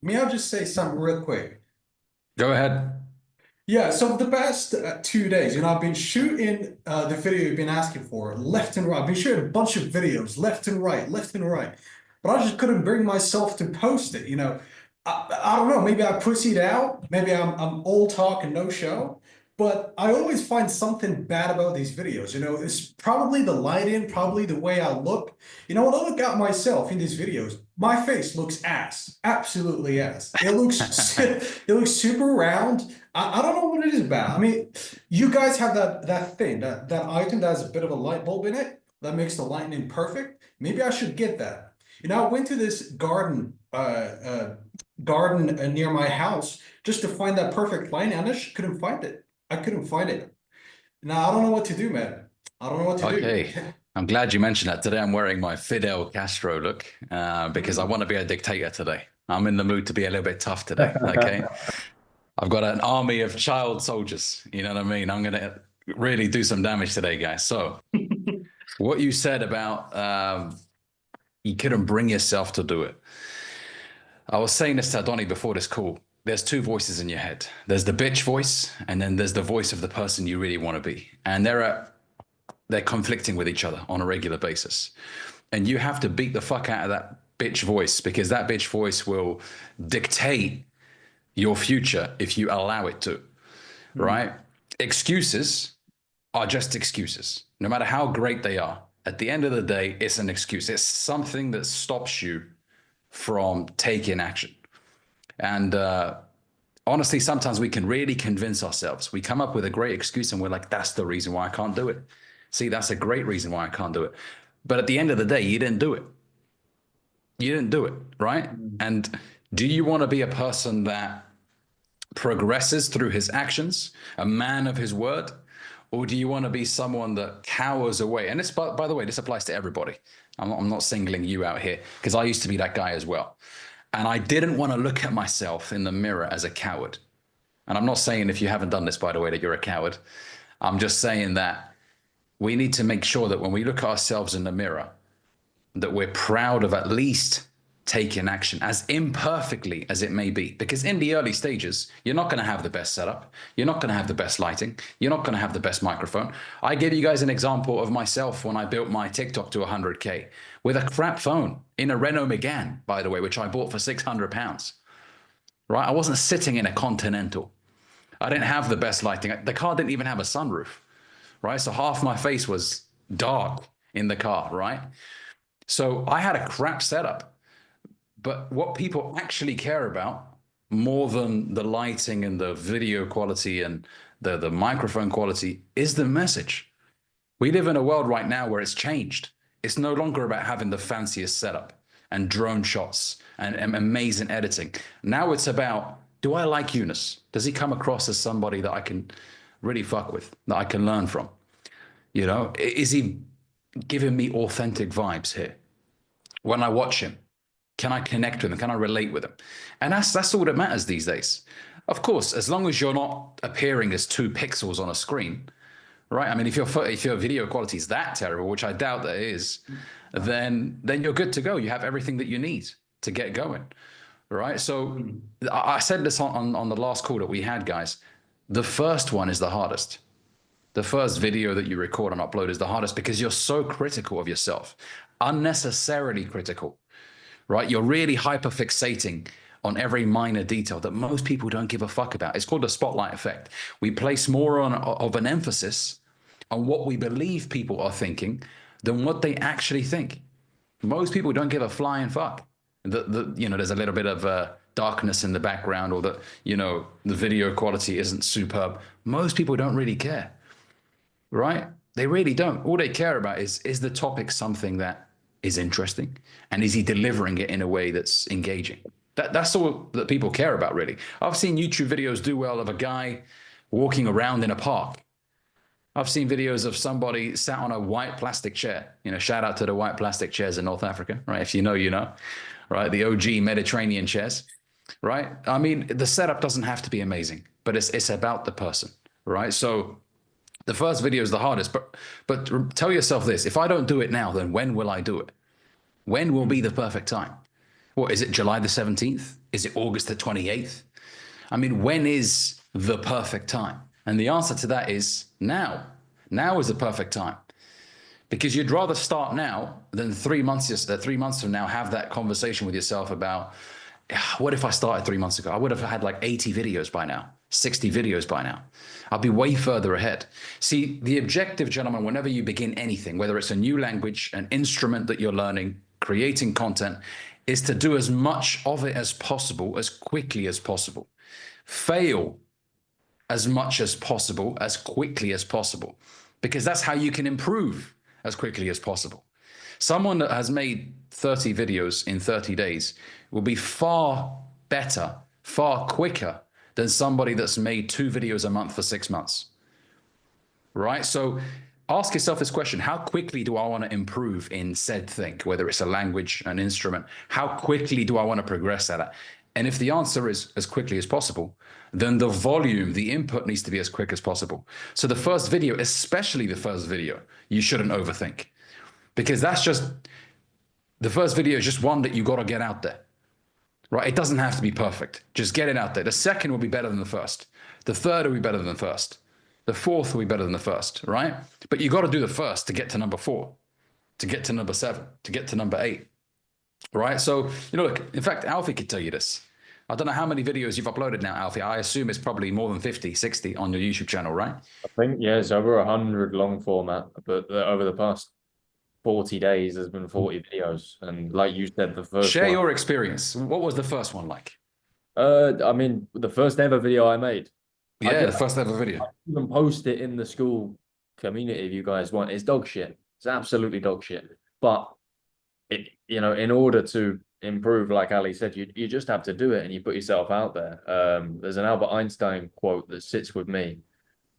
May I just say something real quick? Go ahead. Yeah, so the past 2 days, I've been shooting the video you've been asking for left and right. I've been shooting a bunch of videos left and right, left and right. But I just couldn't bring myself to post it. I don't know. Maybe I pussied out. Maybe I'm all talk and no show. But I always find something bad about these videos. It's probably the lighting, probably the way I look. When I look at myself in these videos, my face looks ass, absolutely ass. It looks it looks super round. I don't know what it is about. I mean, you guys have that thing, that item that has a bit of a light bulb in it that makes the lightning perfect. Maybe I should get that. I went to this garden near my house just to find that perfect lighting, and I just couldn't find it. I couldn't find it. Now I don't know what to do, man. I don't know what to do. Okay. I'm glad you mentioned that. Today I'm wearing my Fidel Castro look because I Mm. want to be a dictator today. I'm in the mood to be a little bit tough today. Okay. I've got an army of child soldiers. You know what I mean? I'm going to really do some damage today, guys. So, what you said about you couldn't bring yourself to do it. I was saying this to Donnie before this call. There's two voices in your head. There's the bitch voice, and then there's the voice of the person you really want to be. And they're conflicting with each other on a regular basis. And you have to beat the fuck out of that bitch voice because that bitch voice will dictate your future if you allow it to, right? Excuses are just excuses, no matter how great they are. At the end of the day, it's an excuse. It's something that stops you from taking action. And honestly, sometimes we can really convince ourselves. We come up with a great excuse and we're like, that's the reason why I can't do it. See, that's a great reason why I can't do it. But at the end of the day, you didn't do it. You didn't do it, right? Mm. And do you want to be a person that progresses through his actions, a man of his word? Or do you want to be someone that cowers away? And this, by the way, this applies to everybody. I'm not singling you out here because I used to be that guy as well. And I didn't want to look at myself in the mirror as a coward. And I'm not saying if you haven't done this, by the way, that you're a coward. I'm just saying that we need to make sure that when we look at ourselves in the mirror, that we're proud of at least taking action, as imperfectly as it may be. Because in the early stages, you're not going to have the best setup. You're not going to have the best lighting. You're not going to have the best microphone. I gave you guys an example of myself when I built my TikTok to 100K with a crap phone in a Renault Megane, by the way, which I bought for £600, right? I wasn't sitting in a Continental. I didn't have the best lighting. The car didn't even have a sunroof, right? So half my face was dark in the car, right? So I had a crap setup. But what people actually care about more than the lighting and the video quality and the microphone quality is the message. We live in a world right now where it's changed. It's no longer about having the fanciest setup and drone shots and amazing editing. Now it's about, do I like Eunice? Does he come across as somebody that I can really fuck with, that I can learn from? Is he giving me authentic vibes here? When I watch him, can I connect with him? Can I relate with him? And that's all that matters these days. Of course, as long as you're not appearing as 2 pixels on a screen, right? I mean, if your video quality is that terrible, which I doubt that it is, then you're good to go. You have everything that you need to get going, right? So I said this on the last call that we had, guys. The first one is the hardest. The first video that you record and upload is the hardest because you're so critical of yourself, unnecessarily critical, right? You're really hyper fixating on every minor detail that most people don't give a fuck about. It's called the spotlight effect. We place more of an emphasis on what we believe people are thinking than what they actually think. Most people don't give a flying fuck. There's a little bit of darkness in the background, or that, the video quality isn't superb. Most people don't really care, right? They really don't. All they care about is the topic something that is interesting, and is he delivering it in a way that's engaging? That's all that people care about, really. I've seen YouTube videos do well of a guy walking around in a park. I've seen videos of somebody sat on a white plastic chair. Shout out to the white plastic chairs in North Africa, right? If you know, you know, right? The OG Mediterranean chairs, right? I mean, the setup doesn't have to be amazing, but it's about the person, right? So the first video is the hardest, but tell yourself this: if I don't do it now, then when will I do it? When will be the perfect time? What is it, July the 17th? Is it August the 28th? I mean, when is the perfect time? And the answer to that is now. Now is the perfect time. Because you'd rather start now than 3 months from now have that conversation with yourself about, what if I started 3 months ago? I would have had like 80 videos by now, 60 videos by now. I'll be way further ahead. See, the objective, gentlemen, whenever you begin anything, whether it's a new language, an instrument that you're learning, creating content, is to do as much of it as possible, as quickly as possible. Fail as much as possible, as quickly as possible, because that's how you can improve as quickly as possible. Someone that has made 30 videos in 30 days will be far better, far quicker than somebody that's made 2 videos a month for 6 months, right? So ask yourself this question: how quickly do I want to improve in said thing, whether it's a language, an instrument? How quickly do I want to progress at it? And if the answer is as quickly as possible, then the volume, the input needs to be as quick as possible. So the first video, especially the first video, you shouldn't overthink, because the first video is just one that you got to get out there, right? It doesn't have to be perfect. Just get it out there. The second will be better than the first. The third will be better than the first. The fourth will be better than the first, right? But you got to do the first to get to number 4, to get to number 7, to get to number 8. Right. So, look, in fact, Alfie could tell you this. I don't know how many videos you've uploaded now, Alfie. I assume it's probably more than 50, 60 on your YouTube channel, right? I think, yeah, it's over 100 long format, but over the past 40 days, there's been 40 videos. And like you said, the first Share one, your experience. What was the first one like? I mean, the first ever video I made. Yeah, the first ever video. I even post it in the Skool community if you guys want. It's dog shit. It's absolutely dog shit. But in order to improve, like Ali said, you just have to do it and you put yourself out there. There's an Albert Einstein quote that sits with me.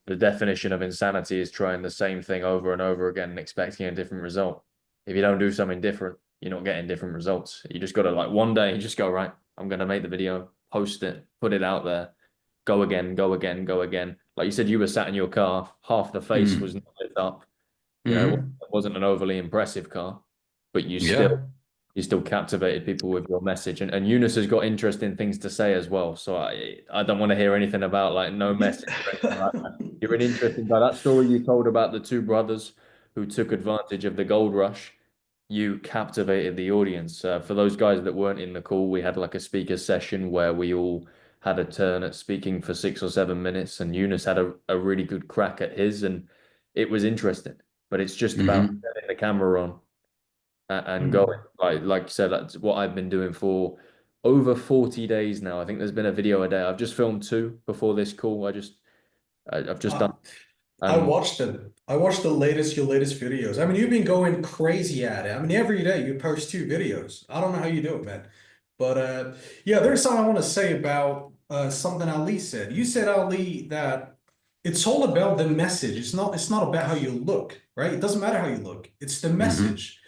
The definition of insanity is trying the same thing over and over again and expecting a different result. If you don't do something different, you're not getting different results. You just got to, like, one day, just go, right, I'm going to make the video, post it, put it out there, go again, go again, go again. Like you said, you were sat in your car, half the face was not lit up. It wasn't an overly impressive car, but you still captivated people with your message. And Eunice has got interesting things to say as well. So I don't want to hear anything about like no message or anything like that. You're an interesting guy. That story you told about the 2 brothers who took advantage of the gold rush, you captivated the audience. For those guys that weren't in the call, we had like a speaker session where we all had a turn at speaking for 6 or 7 minutes, and Eunice had a really good crack at his, and it was interesting. But it's just about getting the camera on and going. Like you said, that's what I've been doing for over 40 days now. I think there's been a video a day. I've just filmed 2 before this call. I've just done. I watched them. I watched your latest videos. I mean, you've been going crazy at it. I mean, every day you post 2 videos. I don't know how you do it, man. But yeah, there's something I want to say about something Ali said. You said, Ali, that it's all about the message. It's not about how you look, right? It doesn't matter how you look. It's the message.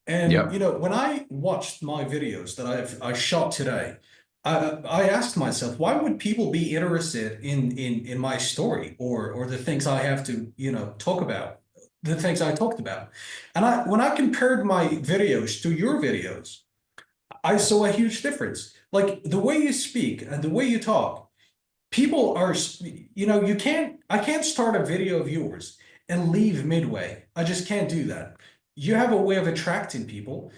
And when I watched my videos that I shot today, I asked myself, why would people be interested in my story or the things I have to talk about, the things I talked about? And when I compared my videos to your videos, I saw a huge difference. Like the way you speak and the way you talk, people are, I can't start a video of yours and leave midway. I just can't do that. You have a way of attracting people.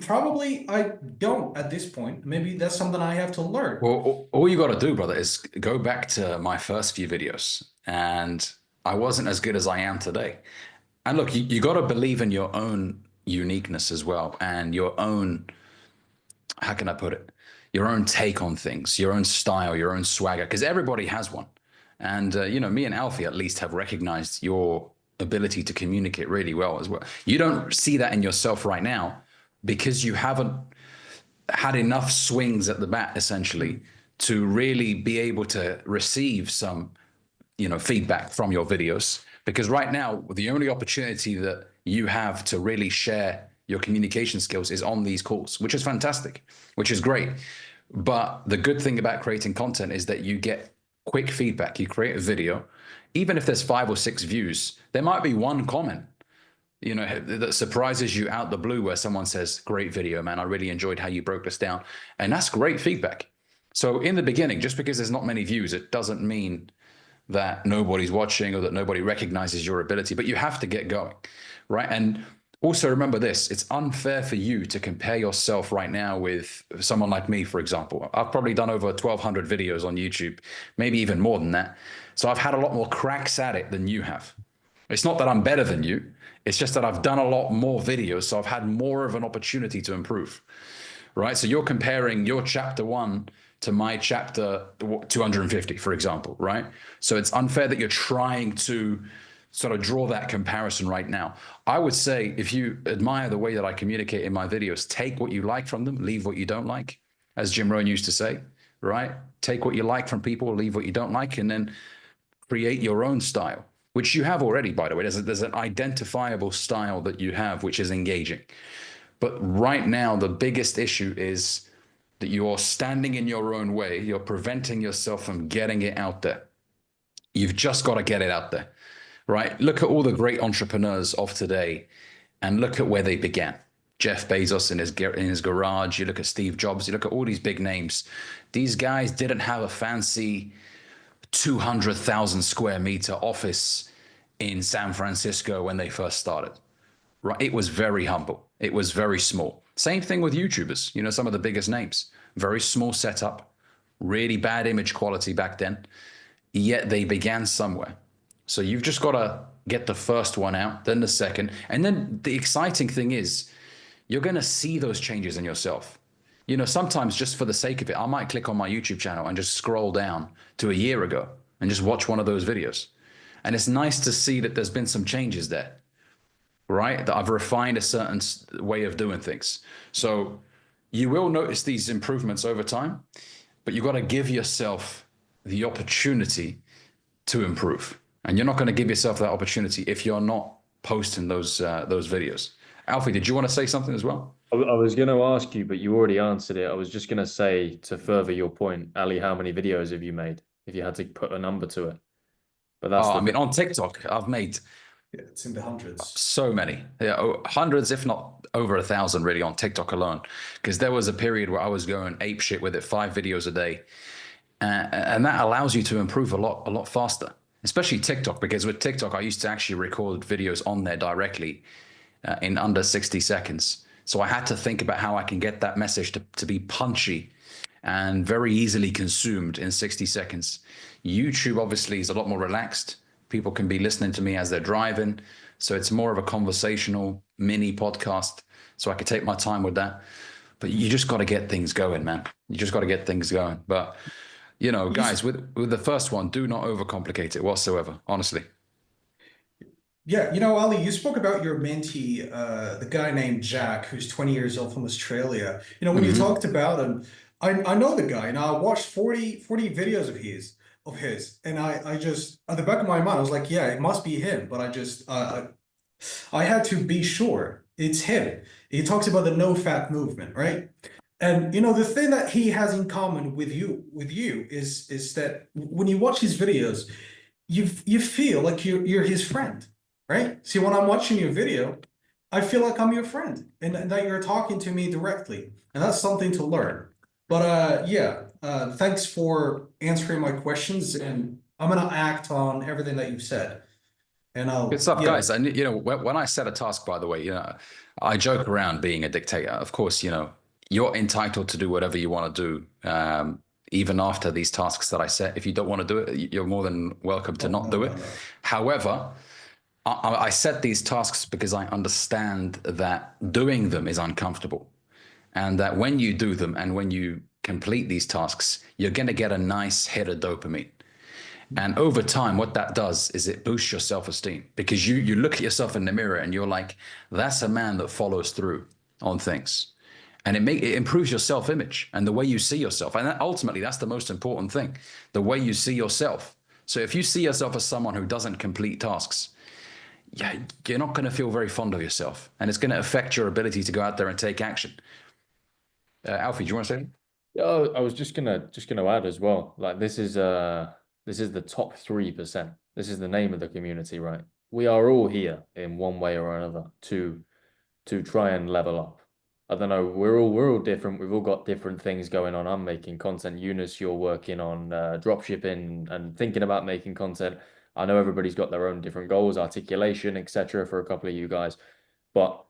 Probably I don't at this point. Maybe that's something I have to learn. Well, all you got to do, brother, is go back to my first few videos, and I wasn't as good as I am today. And look, you got to believe in your own uniqueness as well, and your own, how can I put it? Your own take on things, your own style, your own swagger, because everybody has one. And, me and Alfie at least have recognized your ability to communicate really well as well. You don't see that in yourself right now because you haven't had enough swings at the bat, essentially, to really be able to receive some, feedback from your videos. Because right now, the only opportunity that you have to really share your communication skills is on these calls, which is fantastic, which is great. But the good thing about creating content is that you get quick feedback. You create a video, even if there's 5 or 6 views, there might be 1 comment, you know, that surprises you out the blue, where someone says, great video, man, I really enjoyed how you broke this down. And that's great feedback. So in the beginning, just because there's not many views, it doesn't mean that nobody's watching or that nobody recognizes your ability, but you have to get going, right? And also remember this, it's unfair for you to compare yourself right now with someone like me, for example. I've probably done over 1,200 videos on YouTube, maybe even more than that. So I've had a lot more cracks at it than you have. It's not that I'm better than you. It's just that I've done a lot more videos, so I've had more of an opportunity to improve, right? So you're comparing your chapter 1 to my chapter 250, for example, right? So it's unfair that you're trying to sort of draw that comparison right now. I would say, if you admire the way that I communicate in my videos, take what you like from them, leave what you don't like, as Jim Rohn used to say, right? Take what you like from people, leave what you don't like, and then create your own style, which you have already, by the way. There's an identifiable style that you have, which is engaging. But right now, the biggest issue is that you're standing in your own way. You're preventing yourself from getting it out there. You've just got to get it out there, right? Look at all the great entrepreneurs of today and look at where they began. Jeff Bezos in his garage. You look at Steve Jobs. You look at all these big names. These guys didn't have a fancy 200,000 square meter office in San Francisco when they first started, right? It was very humble. It was very small. Same thing with YouTubers, you know, some of the biggest names, very small setup, really bad image quality back then, yet they began somewhere. So you've just got to get the first one out, then the second. And then the exciting thing is you're going to see those changes in yourself. You know, sometimes just for the sake of it, I might click on my YouTube channel and just scroll down to a year ago and just watch one of those videos. And it's nice to see that there's been some changes there, right? That I've refined a certain way of doing things. So you will notice these improvements over time, but you've got to give yourself the opportunity to improve. And you're not going to give yourself that opportunity if you're not posting those videos. Alfie, did you want to say something as well? I was going to ask you, but you already answered it. I was just going to say, to further your point, Ali, how many videos have you made? If you had to put a number to it. But that's I mean, on TikTok, I've made It's in the hundreds. so many, hundreds, if not over 1,000 really on TikTok alone. Because there was a period where I was going ape shit with it, 5 videos a day. And that allows you to improve a lot faster, especially TikTok, because with TikTok, I used to actually record videos on there directly in under 60 seconds. So I had to think about how I can get that message to be punchy and very easily consumed in 60 seconds. YouTube obviously is a lot more relaxed. People can be listening to me as they're driving. So it's more of a conversational mini podcast. So I could take my time with that. But you just got to get things going, man. You just got to get things going. But, you know, guys, with the first one, do not overcomplicate it whatsoever, honestly. Yeah, you know, Ali, you spoke about your mentee, the guy named Jack, who's 20 years old from Australia. You know, when you talked about him, I know the guy, and I watched 40 videos of his, and I just, at the back of my mind, I was like, yeah, it must be him, but I had to be sure it's him. He talks about the no-fat movement, right? And you know, the thing that he has in common with you is that when you watch his videos, you feel like you're his friend. Right? See, when I'm watching your video, I feel like I'm your friend and that you're talking to me directly. And that's something to learn. But thanks for answering my questions. And I'm going to act on everything that you've said. And Good stuff, guys. And, you know, when I set a task, by the way, you know, I joke around being a dictator. Of course, you know, you're entitled to do whatever you want to do. Even after these tasks that I set, if you don't want to do it, you're more than welcome to not do it. However, I set these tasks because I understand that doing them is uncomfortable, and that when you do them and when you complete these tasks, you're going to get a nice hit of dopamine. And over time, what that does is it boosts your self-esteem, because you look at yourself in the mirror and you're like, that's a man that follows through on things. And it improves your self-image and the way you see yourself. And ultimately, that's the most important thing, the way you see yourself. So if you see yourself as someone who doesn't complete tasks, yeah, you're not going to feel very fond of yourself, and it's going to affect your ability to go out there and take action. Alfie, do you want to say anything? Yeah, I was just gonna add as well. Like this is the top 3%. This is the name of the community, right? we are all here in one way or another to try and level up. I don't know. We're all different. We've all got different things going on. I'm making content. Eunice, you're working on drop shipping and thinking about making content. I know everybody's got their own different goals, articulation, etc. for a couple of you guys, but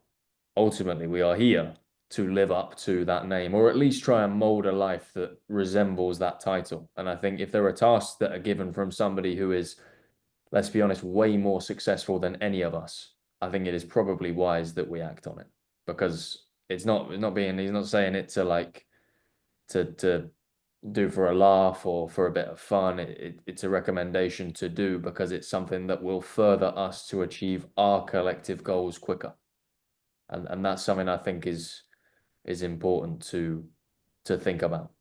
ultimately we are here to live up to that name, or at least try and mold a life that resembles that title. And I think if there are tasks that are given from somebody who is, let's be honest, way more successful than any of us, I think it is probably wise that we act on it, because he's not saying it to like to do for a laugh or for a bit of fun. It's a recommendation to do because it's something that will further us to achieve our collective goals quicker. And that's something I think is important to think about.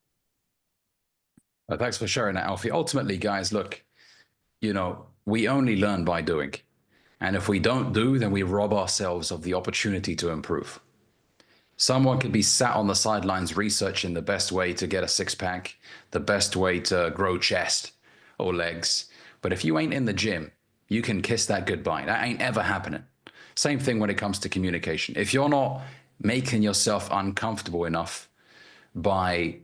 Thanks for sharing that, Alfie. Ultimately, guys, look, we only learn by doing. And if we don't do, then we rob ourselves of the opportunity to improve. Someone could be sat on the sidelines researching the best way to get a six-pack, the best way to grow chest or legs. But if you ain't in the gym, you can kiss that goodbye. That ain't ever happening. Same thing when it comes to communication. If you're not making yourself uncomfortable enough by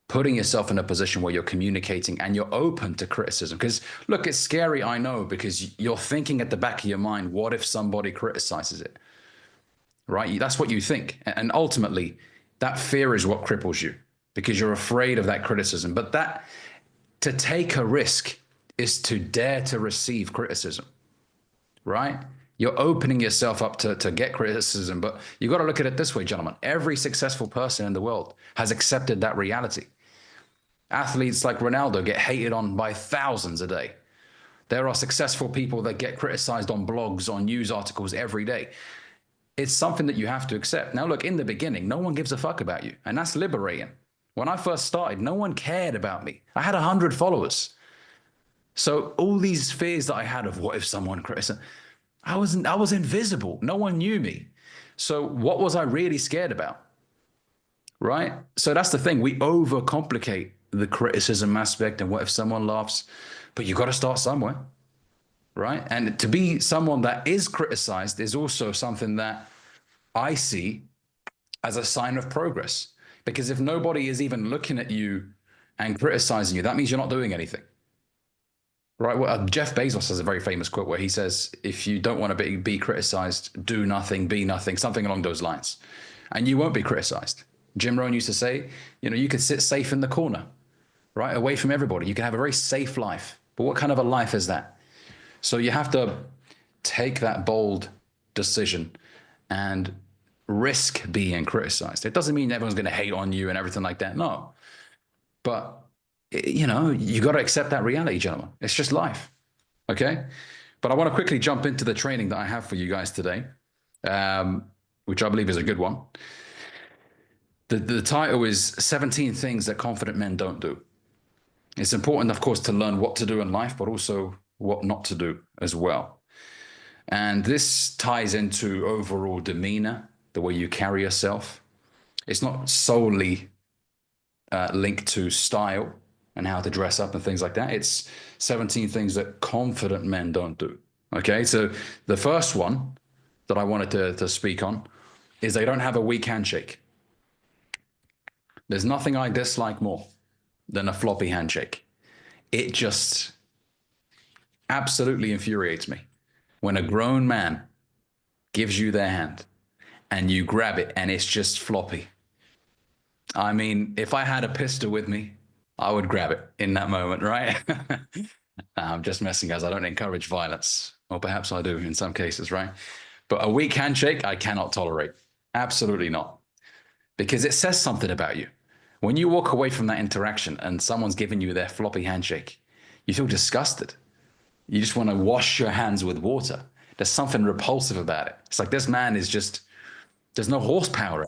putting yourself in a position where you're communicating and you're open to criticism, because look, it's scary, I know, because you're thinking at the back of your mind, what if somebody criticizes it? Right? That's what you think. And ultimately, that fear is what cripples you, because you're afraid of that criticism. But to take a risk is to dare to receive criticism, right? You're opening yourself up to get criticism. But you got to look at it this way, gentlemen. Every successful person in the world has accepted that reality. Athletes like Ronaldo get hated on by thousands a day. There are successful people that get criticized on blogs, on news articles every day. It's something that you have to accept. Now, look, in the beginning, no one gives a fuck about you, and that's liberating. When I first started, no one cared about me. I had 100 followers. So all these fears that I had of what if someone criticized, I was invisible. No one knew me. So what was I really scared about? Right? So that's the thing. We overcomplicate the criticism aspect and what if someone laughs, but you got to start somewhere. Right? And to be someone that is criticized is also something that I see as a sign of progress. Because if nobody is even looking at you and criticizing you, that means you're not doing anything. Right? Well, Jeff Bezos has a very famous quote where he says, if you don't want to be criticized, do nothing, be nothing, something along those lines. And you won't be criticized. Jim Rohn used to say, you could sit safe in the corner, right? Away from everybody. You can have a very safe life. But what kind of a life is that? So you have to take that bold decision and risk being criticized. It doesn't mean everyone's going to hate on you and everything like that. No. But, you got to accept that reality, gentlemen. It's just life. Okay? But I want to quickly jump into the training that I have for you guys today, which I believe is a good one. The title is 17 Things That Confident Men Don't Do. It's important, of course, to learn what to do in life, but also what not to do as well. And this ties into overall demeanor, the way you carry yourself. It's not solely linked to style and how to dress up and things like that. It's 17 things that confident men don't do. Okay, so the first one that I wanted to speak on is they don't have a weak handshake. There's nothing I dislike more than a floppy handshake. It just absolutely infuriates me when a grown man gives you their hand and you grab it and it's just floppy. I mean, if I had a pistol with me, I would grab it in that moment, right? I'm just messing, guys. I don't encourage violence, or perhaps I do in some cases, right? But a weak handshake, I cannot tolerate. Absolutely not. Because it says something about you. When you walk away from that interaction and someone's giving you their floppy handshake, you feel disgusted. You just want to wash your hands with water. There's something repulsive about it. It's like this man is just, there's no horsepower.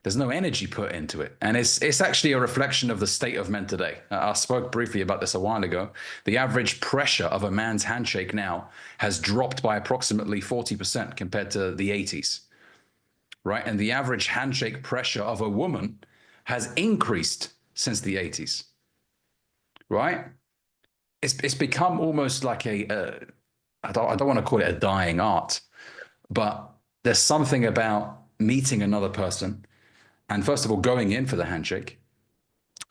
There's no energy put into it. And it's actually a reflection of the state of men today. I spoke briefly about this a while ago. The average pressure of a man's handshake now has dropped by approximately 40% compared to the 80s, right? And the average handshake pressure of a woman has increased since the 80s, right? It's become almost like a I don't want to call it a dying art, but there's something about meeting another person and first of all going in for the handshake.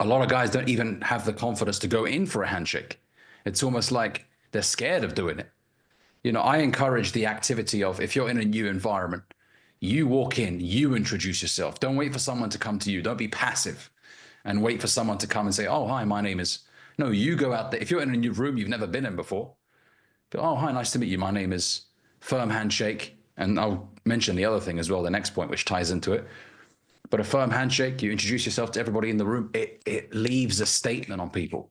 A lot of guys don't even have the confidence to go in for a handshake. It's almost like they're scared of doing it. You know, I encourage the activity of, if you're in a new environment, you walk in, you introduce yourself. Don't wait for someone to come to you. Don't be passive and wait for someone to come and say, oh, hi, my name is. No, you go out there. If you're in a new room you've never been in before, go, oh, hi, nice to meet you. My name is. Firm handshake. And I'll mention the other thing as well, the next point, which ties into it. But a firm handshake, you introduce yourself to everybody in the room, it leaves a statement on people.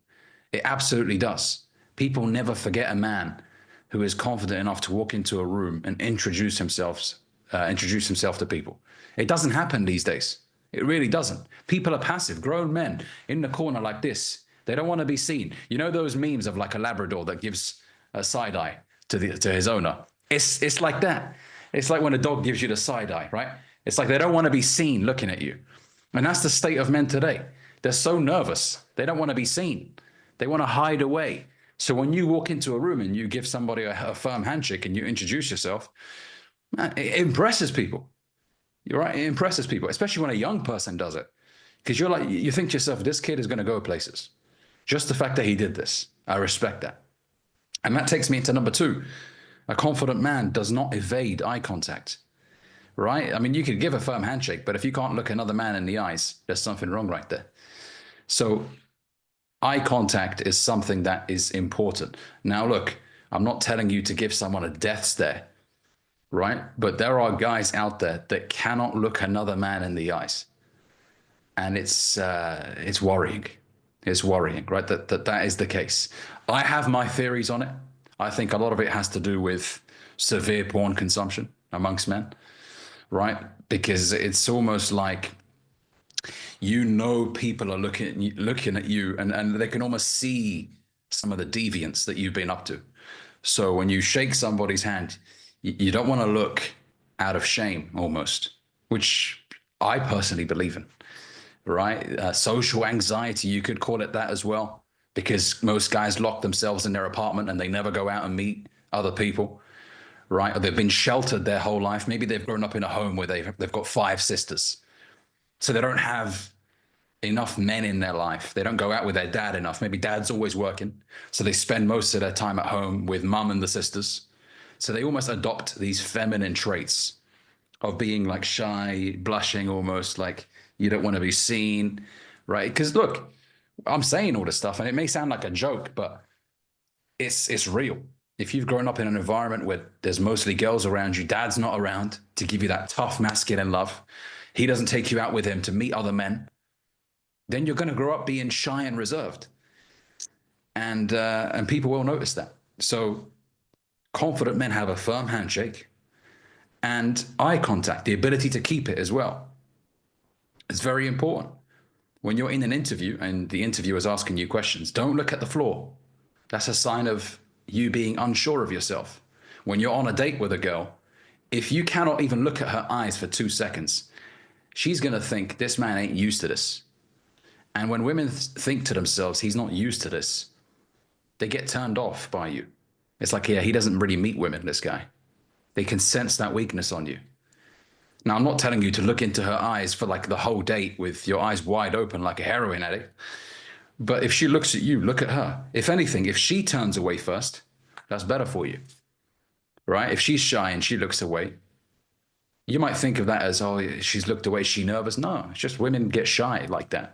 It absolutely does. People never forget a man who is confident enough to walk into a room and introduce himself to people. It doesn't happen these days. It really doesn't. People are passive, grown men in the corner like this. They don't want to be seen. You know those memes of like a Labrador that gives a side eye to his owner? It's like that. It's like when a dog gives you the side eye, right? It's like they don't want to be seen looking at you. And that's the state of men today. They're so nervous. They don't want to be seen. They want to hide away. So when you walk into a room and you give somebody a firm handshake and you introduce yourself, man, it impresses people. You're right. It impresses people, especially when a young person does it. Because you're like, you think to yourself, this kid is going to go places. Just the fact that he did this. I respect that. And that takes me into number 2. A confident man does not evade eye contact. Right? I mean, you could give a firm handshake, but if you can't look another man in the eyes, there's something wrong right there. So eye contact is something that is important. Now, look, I'm not telling you to give someone a death stare, right? But there are guys out there that cannot look another man in the eyes. And it's worrying. It's worrying, right? That is the case. I have my theories on it. I think a lot of it has to do with severe porn consumption amongst men. Right? Because it's almost like, you know, people are looking at you and they can almost see some of the deviance that you've been up to. So when you shake somebody's hand, you don't want to look out of shame almost, which I personally believe in, right? Social anxiety, you could call it that as well, because most guys lock themselves in their apartment and they never go out and meet other people. Right? Or they've been sheltered their whole life. Maybe they've grown up in a home where they've got 5 sisters. So they don't have enough men in their life. They don't go out with their dad enough. Maybe dad's always working. So they spend most of their time at home with mum and the sisters. So they almost adopt these feminine traits of being like shy, blushing, almost like you don't want to be seen, right? Because look, I'm saying all this stuff and it may sound like a joke, but it's real. If you've grown up in an environment where there's mostly girls around you, dad's not around to give you that tough masculine love, he doesn't take you out with him to meet other men, then you're going to grow up being shy and reserved. And people will notice that. So confident men have a firm handshake and eye contact, the ability to keep it as well. It's very important. When you're in an interview and the interviewer is asking you questions, don't look at the floor. That's a sign of you being unsure of yourself. When you're on a date with a girl, if you cannot even look at her eyes for 2 seconds, she's going to think this man ain't used to this. And when women think to themselves, he's not used to this, they get turned off by you. It's like, yeah, he doesn't really meet women, this guy. They can sense that weakness on you. Now, I'm not telling you to look into her eyes for like the whole date with your eyes wide open like a heroin addict. But if she looks at you, look at her. If anything, if she turns away first, that's better for you, right? If she's shy and she looks away, you might think of that as, oh, she's looked away, is she nervous? No, it's just women get shy like that,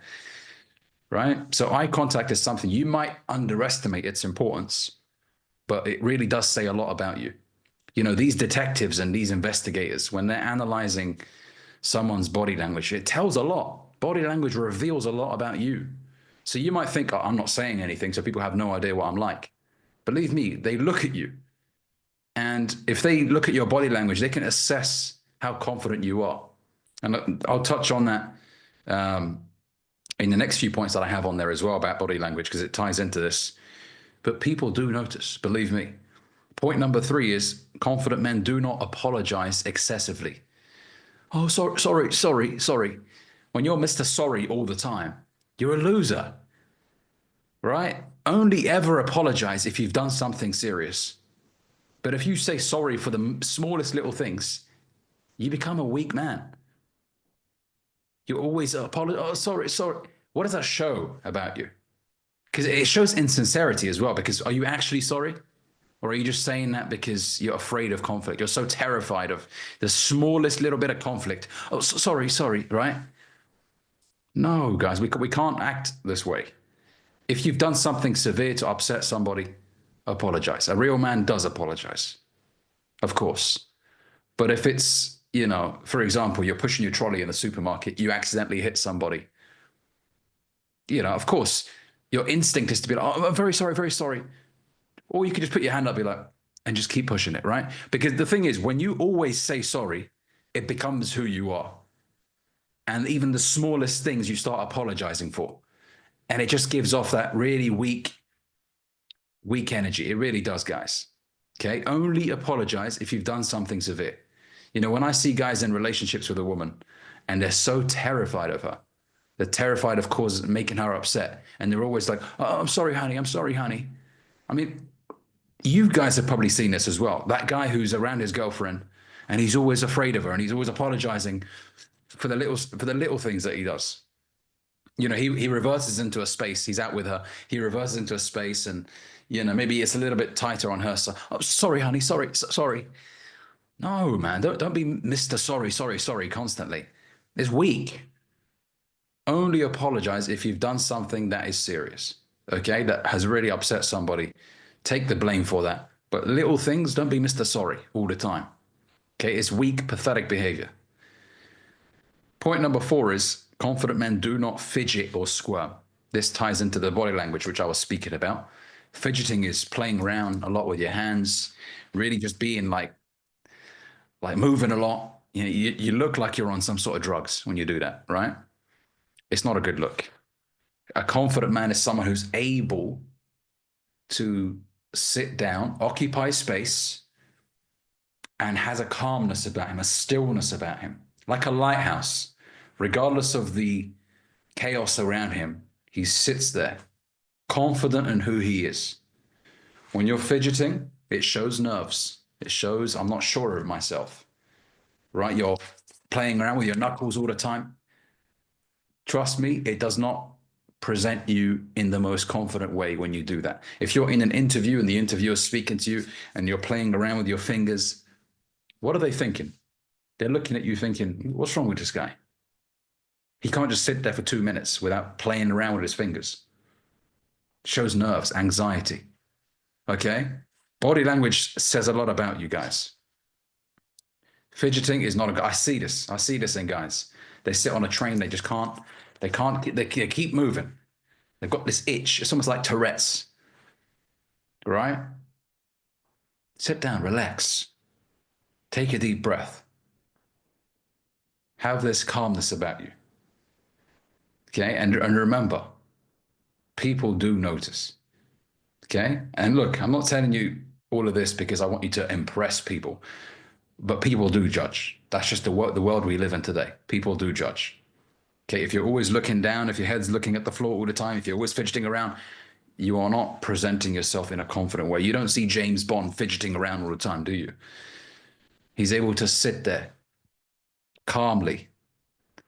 right? So eye contact is something you might underestimate its importance, but it really does say a lot about you. You know, these detectives and these investigators, when they're analyzing someone's body language, it tells a lot. Body language reveals a lot about you. So you might think, oh, I'm not saying anything, so people have no idea what I'm like. Believe me, they look at you. And if they look at your body language, they can assess how confident you are. And I'll touch on that in the next few points that I have on there as well about body language, because it ties into this. But people do notice, believe me. Point number 3 is confident men do not apologize excessively. Oh, sorry. When you're Mr. Sorry all the time, you're a loser, right? Only ever apologize if you've done something serious. But if you say sorry for the smallest little things, you become a weak man. You always apologize. Oh, sorry. What does that show about you? Because it shows insincerity as well. Because are you actually sorry? Or are you just saying that because you're afraid of conflict? You're so terrified of the smallest little bit of conflict. Oh, sorry, right? No, guys, we can't act this way. If you've done something severe to upset somebody, apologize. A real man does apologize, of course. But if it's, you know, for example, you're pushing your trolley in the supermarket, you accidentally hit somebody, you know, of course, your instinct is to be like, oh, I'm very sorry. Or you could just put your hand up, be like, and just keep pushing it, right? Because the thing is, when you always say sorry, it becomes who you are. And even the smallest things you start apologizing for. And it just gives off that really weak energy. It really does, guys. Okay. Only apologize if you've done something severe. You know, when I see guys in relationships with a woman and they're so terrified of her, they're terrified of making her upset. And they're always like, oh, I'm sorry, honey. I mean, you guys have probably seen this as well. That guy who's around his girlfriend and he's always afraid of her and he's always apologizing for the little things that he does. You know, he reverses into a space. He's out with her. He reverses into a space and, you know, maybe it's a little bit tighter on her side. Oh, sorry, honey. Sorry. No, man, don't be Mr. Sorry constantly. It's weak. Only apologize if you've done something that is serious, okay, that has really upset somebody. Take the blame for that. But little things, don't be Mr. Sorry all the time. Okay, it's weak, pathetic behavior. Point number 4 is confident men do not fidget or squirm. This ties into the body language, which I was speaking about. Fidgeting is playing around a lot with your hands, really just being like moving a lot. You know, you look like you're on some sort of drugs when you do that, right? It's not a good look. A confident man is someone who's able to sit down, occupy space, and has a calmness about him, a stillness about him, like a lighthouse. Regardless of the chaos around him, he sits there, confident in who he is. When you're fidgeting, it shows nerves. It shows I'm not sure of myself, right? You're playing around with your knuckles all the time. Trust me, it does not present you in the most confident way when you do that. If you're in an interview and the interviewer is speaking to you and you're playing around with your fingers, what are they thinking? They're looking at you thinking, what's wrong with this guy? He can't just sit there for 2 minutes without playing around with his fingers. Shows nerves, anxiety. Okay? Body language says a lot about you guys. Fidgeting is not a good. I see this in guys. They sit on a train, they keep moving. They've got this itch. It's almost like Tourette's. Right? Sit down, relax. Take a deep breath. Have this calmness about you. Okay? And remember, people do notice. Okay? And look, I'm not telling you all of this because I want you to impress people, but people do judge. That's just the world we live in today. People do judge. Okay? If you're always looking down, if your head's looking at the floor all the time, if you're always fidgeting around, you are not presenting yourself in a confident way. You don't see James Bond fidgeting around all the time, do you? He's able to sit there calmly,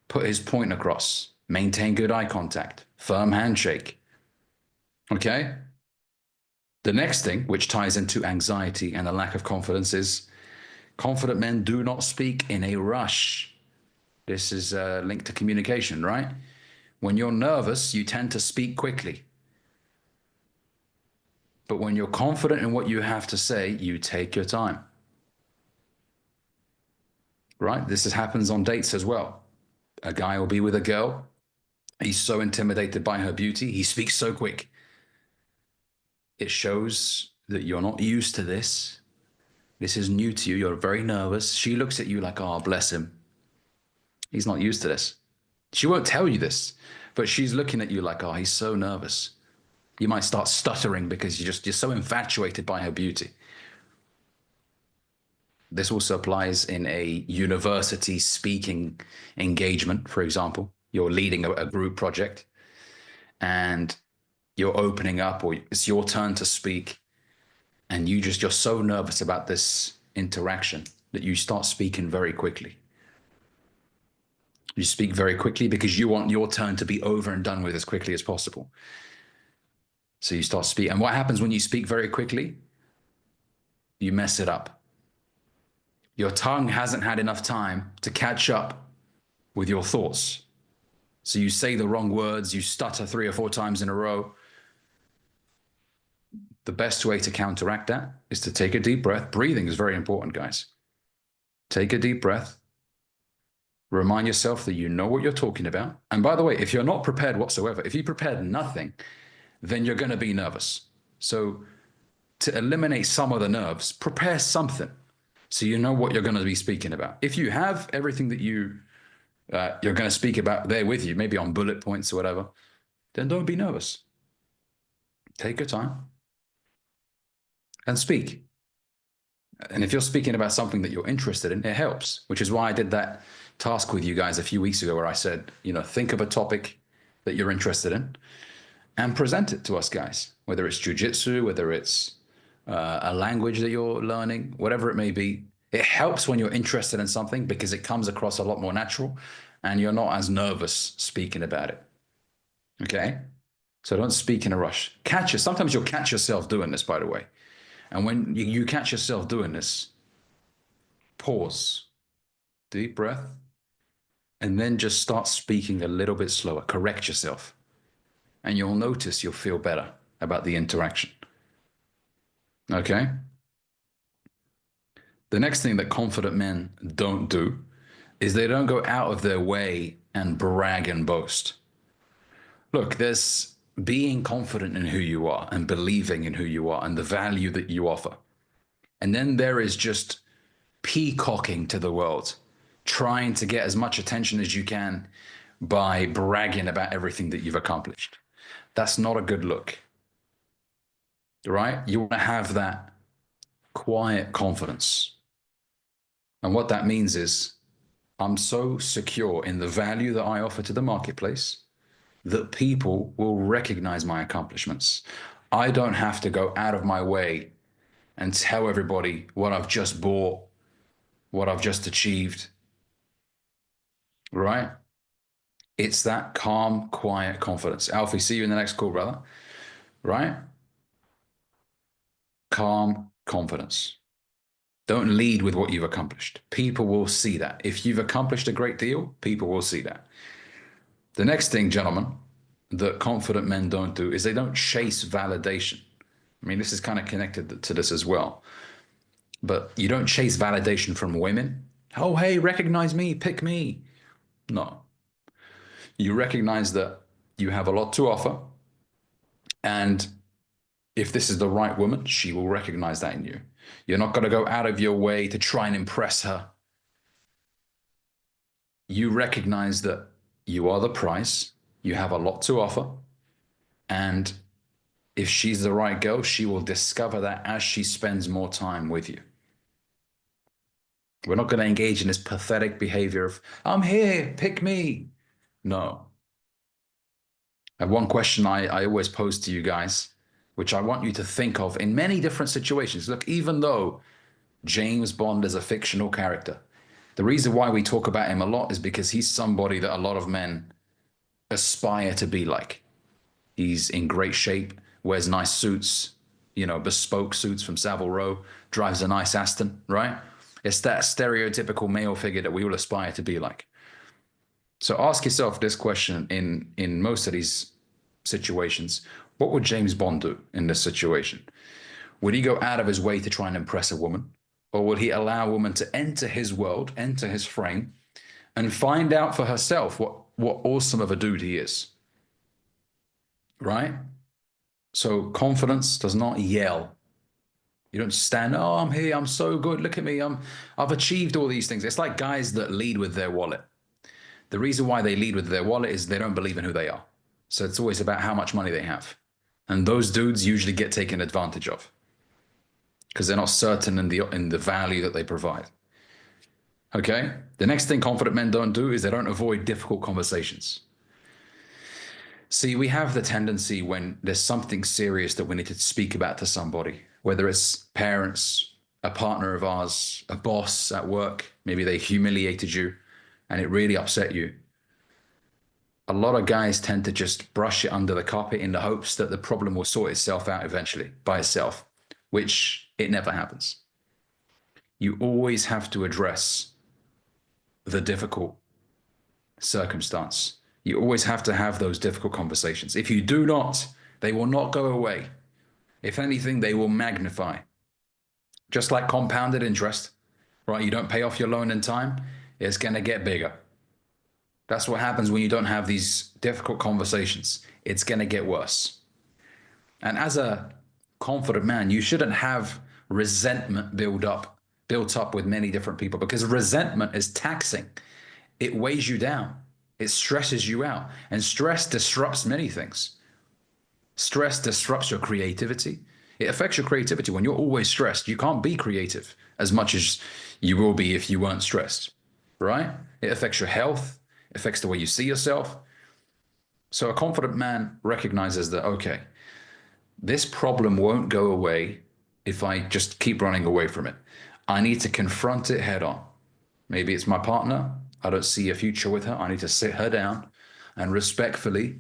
put his point across, maintain good eye contact, firm handshake. Okay? The next thing, which ties into anxiety and a lack of confidence, is confident men do not speak in a rush. This is linked to communication, right? When you're nervous, you tend to speak quickly. But when you're confident in what you have to say, you take your time. Right? This happens on dates as well. A guy will be with a girl. He's so intimidated by her beauty. He speaks so quick. It shows that you're not used to this. This is new to you. You're very nervous. She looks at you like, oh, bless him. He's not used to this. She won't tell you this, but she's looking at you like, oh, he's so nervous. You might start stuttering because you're so infatuated by her beauty. This also applies in a university speaking engagement, for example. You're leading a group project and you're opening up, or it's your turn to speak, and you're so nervous about this interaction that you start speaking very quickly. You speak very quickly because you want your turn to be over and done with as quickly as possible. So you start speaking. And what happens when you speak very quickly? You mess it up. Your tongue hasn't had enough time to catch up with your thoughts. So you say the wrong words, you stutter 3 or 4 times in a row. The best way to counteract that is to take a deep breath. Breathing is very important, guys. Take a deep breath. Remind yourself that you know what you're talking about. And by the way, if you're not prepared whatsoever, if you prepared nothing, then you're going to be nervous. So to eliminate some of the nerves, prepare something so you know what you're going to be speaking about. If you have everything that you're going to speak about there with you, maybe on bullet points or whatever, then don't be nervous. Take your time and speak. And if you're speaking about something that you're interested in, it helps, which is why I did that task with you guys a few weeks ago where I said, think of a topic that you're interested in and present it to us guys, whether it's jujitsu, whether it's a language that you're learning, whatever it may be. It helps when you're interested in something because it comes across a lot more natural and you're not as nervous speaking about it. Okay? So don't speak in a rush. Sometimes you'll catch yourself doing this, by the way. And when you catch yourself doing this, pause, deep breath, and then just start speaking a little bit slower. Correct yourself. And you'll notice you'll feel better about the interaction. Okay? The next thing that confident men don't do is they don't go out of their way and brag and boast. Look, there's being confident in who you are and believing in who you are and the value that you offer. And then there is just peacocking to the world, trying to get as much attention as you can by bragging about everything that you've accomplished. That's not a good look, right? You want to have that quiet confidence. And what that means is I'm so secure in the value that I offer to the marketplace that people will recognize my accomplishments. I don't have to go out of my way and tell everybody what I've just bought, what I've just achieved, right? It's that calm, quiet confidence. Alfie, see you in the next call, brother, right? Calm confidence. Don't lead with what you've accomplished. People will see that. If you've accomplished a great deal, people will see that. The next thing, gentlemen, that confident men don't do is they don't chase validation. I mean, this is kind of connected to this as well. But you don't chase validation from women. Oh, hey, recognize me, pick me. No. You recognize that you have a lot to offer. And if this is the right woman, she will recognize that in you. You're not going to go out of your way to try and impress her. You recognize that you are the price, you have a lot to offer, and if she's the right girl, she will discover that as she spends more time with you. We're not going to engage in this pathetic behavior of, I'm here, pick me. No. I have one question I always pose to you guys, which I want you to think of in many different situations. Look, even though James Bond is a fictional character, the reason why we talk about him a lot is because he's somebody that a lot of men aspire to be like. He's in great shape, wears nice suits, bespoke suits from Savile Row, drives a nice Aston, right? It's that stereotypical male figure that we all aspire to be like. So ask yourself this question in most of these situations. What would James Bond do in this situation? Would he go out of his way to try and impress a woman? Or would he allow a woman to enter his world, enter his frame, and find out for herself what awesome of a dude he is? Right? So confidence does not yell. You don't stand, oh, I'm here, I'm so good, look at me, I've achieved all these things. It's like guys that lead with their wallet. The reason why they lead with their wallet is they don't believe in who they are. So it's always about how much money they have. And those dudes usually get taken advantage of because they're not certain in the value that they provide. Okay? The next thing confident men don't do is they don't avoid difficult conversations. See, we have the tendency when there's something serious that we need to speak about to somebody, whether it's parents, a partner of ours, a boss at work, maybe they humiliated you and it really upset you. A lot of guys tend to just brush it under the carpet in the hopes that the problem will sort itself out eventually by itself, which it never happens. You always have to address the difficult circumstance. You always have to have those difficult conversations. If you do not, they will not go away. If anything, they will magnify. Just like compounded interest, right? You don't pay off your loan in time, it's going to get bigger. That's what happens when you don't have these difficult conversations. It's going to get worse. And as a confident man, you shouldn't have resentment built up with many different people, because resentment is taxing. It weighs you down. It stresses you out. And stress disrupts many things. Stress disrupts your creativity. It affects your creativity. When you're always stressed, you can't be creative as much as you will be if you weren't stressed, right? It affects your health. It affects the way you see yourself. So a confident man recognizes that, okay, this problem won't go away if I just keep running away from it. I need to confront it head on. Maybe it's my partner. I don't see a future with her. I need to sit her down and respectfully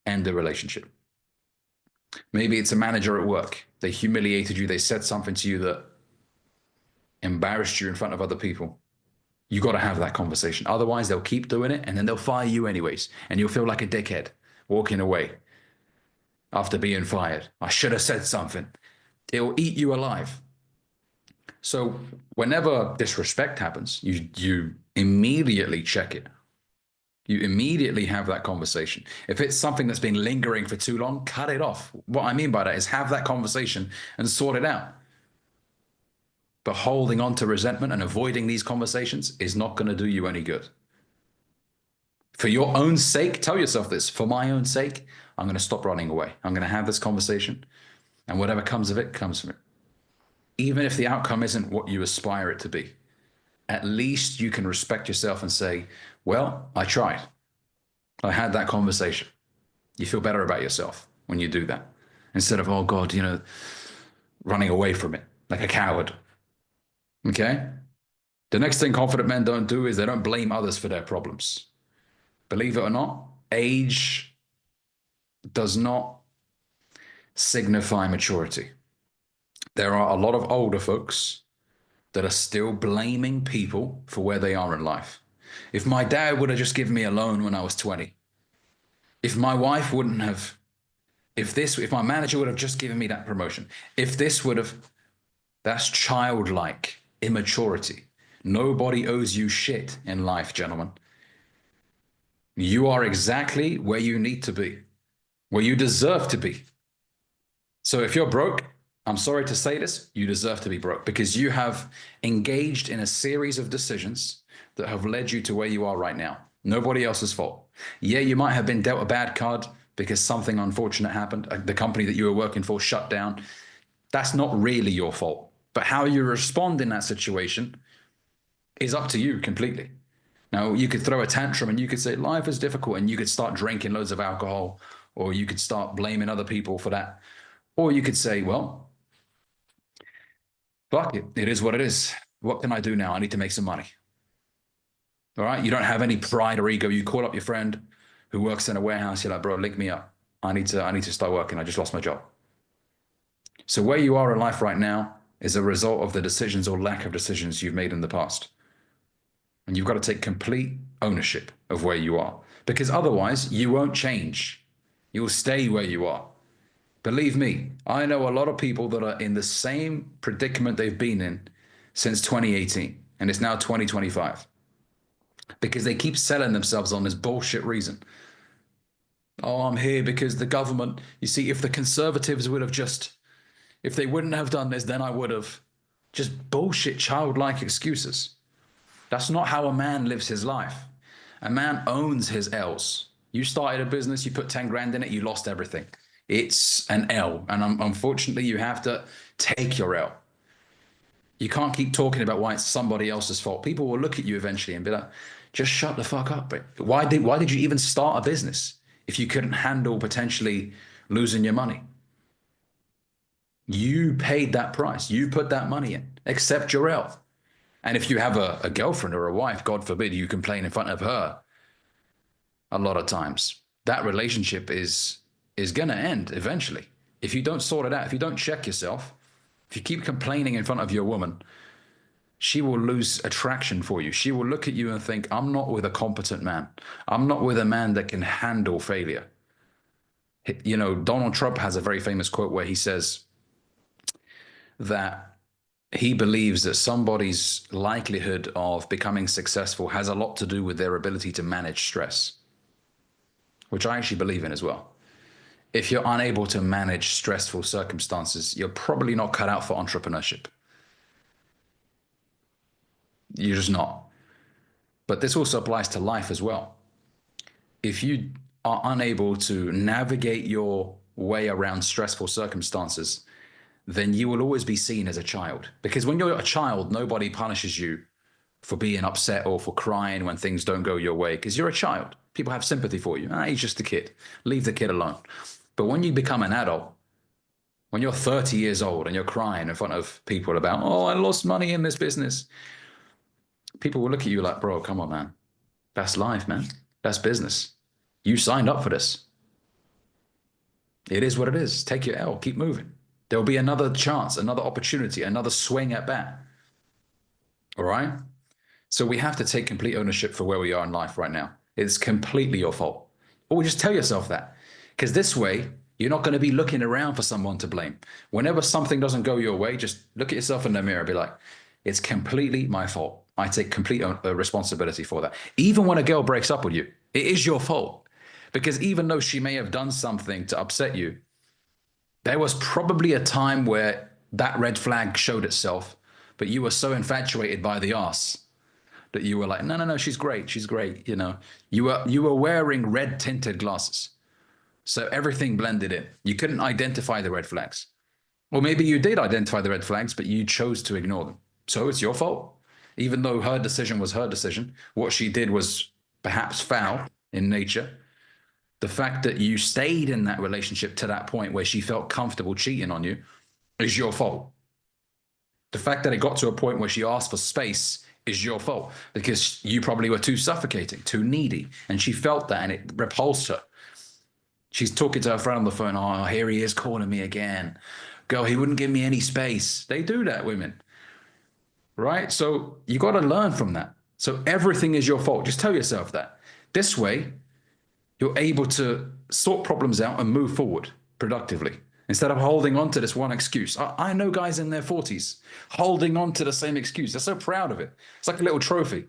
end the relationship. Maybe it's a manager at work. They humiliated you. They said something to you that embarrassed you in front of other people. You got to have that conversation. Otherwise, they'll keep doing it and then they'll fire you anyways. And you'll feel like a dickhead walking away after being fired. I should have said something. It will eat you alive. So whenever disrespect happens, you immediately check it. You immediately have that conversation. If it's something that's been lingering for too long, cut it off. What I mean by that is have that conversation and sort it out. But holding on to resentment and avoiding these conversations is not going to do you any good. For your own sake, tell yourself this, for my own sake, I'm going to stop running away. I'm going to have this conversation, and whatever comes of it, comes from it. Even if the outcome isn't what you aspire it to be, at least you can respect yourself and say, well, I tried. I had that conversation. You feel better about yourself when you do that, instead of, oh God, running away from it like a coward. Okay? The next thing confident men don't do is they don't blame others for their problems. Believe it or not, age does not signify maturity. There are a lot of older folks that are still blaming people for where they are in life. If my dad would have just given me a loan when I was 20, if my wife wouldn't have, if my manager would have just given me that promotion, if this would have, that's childlike immaturity. Nobody owes you shit in life, gentlemen. You are exactly where you need to be, where you deserve to be. So if you're broke, I'm sorry to say this, you deserve to be broke, because you have engaged in a series of decisions that have led you to where you are right now. Nobody else's fault. Yeah, you might have been dealt a bad card because something unfortunate happened. The company that you were working for shut down. That's not really your fault. But how you respond in that situation is up to you completely. Now, you could throw a tantrum and you could say life is difficult, and you could start drinking loads of alcohol, or you could start blaming other people for that. Or you could say, well, fuck it. It is what it is. What can I do now? I need to make some money. All right. You don't have any pride or ego. You call up your friend who works in a warehouse. You're like, bro, link me up. I need to start working. I just lost my job. So where you are in life right now is a result of the decisions or lack of decisions you've made in the past. And you've got to take complete ownership of where you are, because otherwise you won't change. You'll stay where you are. Believe me, I know a lot of people that are in the same predicament they've been in since 2018, and it's now 2025, because they keep selling themselves on this bullshit reason. Oh, I'm here because the government, you see, if the conservatives would have if they wouldn't have done this, then I would have. Just bullshit, childlike excuses. That's not how a man lives his life. A man owns his L's. You started a business, you put 10 grand in it, you lost everything. It's an L, and unfortunately you have to take your L. You can't keep talking about why it's somebody else's fault. People will look at you eventually and be like, just shut the fuck up. Why did you even start a business if you couldn't handle potentially losing your money? You paid that price. You put that money in. Accept your L. And if you have a girlfriend or a wife, God forbid, you complain in front of her a lot of times, that relationship is going to end eventually. If you don't sort it out, if you don't check yourself, if you keep complaining in front of your woman, she will lose attraction for you. She will look at you and think, I'm not with a competent man. I'm not with a man that can handle failure. You know, Donald Trump has a very famous quote where he says that he believes that somebody's likelihood of becoming successful has a lot to do with their ability to manage stress, which I actually believe in as well. If you're unable to manage stressful circumstances, you're probably not cut out for entrepreneurship. You're just not. But this also applies to life as well. If you are unable to navigate your way around stressful circumstances, then you will always be seen as a child. Because when you're a child, nobody punishes you for being upset or for crying when things don't go your way, because you're a child. People have sympathy for you. He's just a kid. Leave the kid alone. But when you become an adult, when you're 30 years old and you're crying in front of people about, oh, I lost money in this business, people will look at you like, bro, come on, man. That's life, man. That's business. You signed up for this. It is what it is. Take your L. Keep moving. There'll be another chance, another opportunity, another swing at bat. All right? So we have to take complete ownership for where we are in life right now. It's completely your fault. Or just tell yourself that. Because this way, you're not going to be looking around for someone to blame. Whenever something doesn't go your way, just look at yourself in the mirror and be like, it's completely my fault. I take complete responsibility for that. Even when a girl breaks up with you, it is your fault. Because even though she may have done something to upset you, there was probably a time where that red flag showed itself, but you were so infatuated by the arse that you were like, no, no, no, she's great. She's great. You know, you were wearing red tinted glasses. So everything blended in. You couldn't identify the red flags. Or maybe you did identify the red flags, but you chose to ignore them. So it's your fault. Even though her decision was her decision, what she did was perhaps foul in nature. The fact that you stayed in that relationship to that point where she felt comfortable cheating on you is your fault. The fact that it got to a point where she asked for space is your fault, because you probably were too suffocating, too needy, and she felt that and it repulsed her. She's talking to her friend on the phone. Oh, here he is calling me again. Girl, he wouldn't give me any space. They do that, women. Right? So you got to learn from that. So everything is your fault. Just tell yourself that. This way, you're able to sort problems out and move forward productively instead of holding on to this one excuse. I know guys in their 40s holding on to the same excuse. They're so proud of it. It's like a little trophy.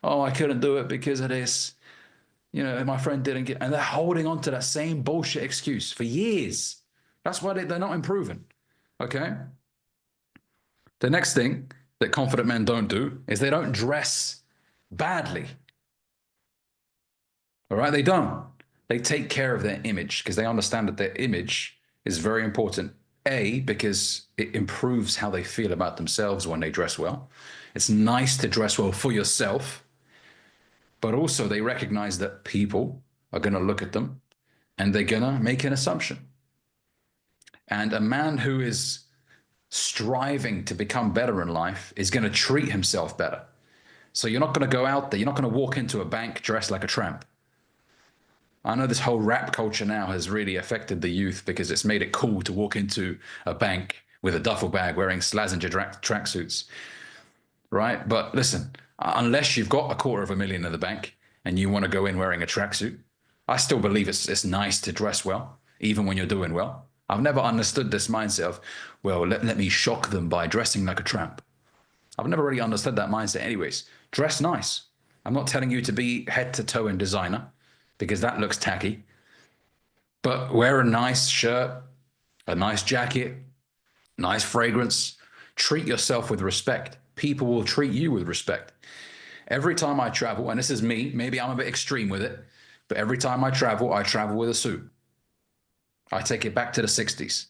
Oh, I couldn't do it because of this. You know, my friend didn't get, and they're holding on to that same bullshit excuse for years. That's why they're not improving. Okay. The next thing that confident men don't do is they don't dress badly. All right. They don't. They take care of their image because they understand that their image is very important. A, because it improves how they feel about themselves when they dress well. It's nice to dress well for yourself. But also they recognize that people are going to look at them and they're going to make an assumption. And a man who is striving to become better in life is going to treat himself better. So you're not going to go out there. You're not going to walk into a bank dressed like a tramp. I know this whole rap culture now has really affected the youth because it's made it cool to walk into a bank with a duffel bag wearing Slazenger tracksuits, right? But listen, unless you've got $250,000 in the bank and you want to go in wearing a tracksuit, I still believe it's nice to dress well, even when you're doing well. I've never understood this mindset of, well, let me shock them by dressing like a tramp. I've never really understood that mindset anyways. Dress nice. I'm not telling you to be head to toe in designer because that looks tacky. But wear a nice shirt, a nice jacket, nice fragrance. Treat yourself with respect. People will treat you with respect. Every time I travel, and this is me, maybe I'm a bit extreme with it, but every time I travel with a suit. I take it back to the 60s,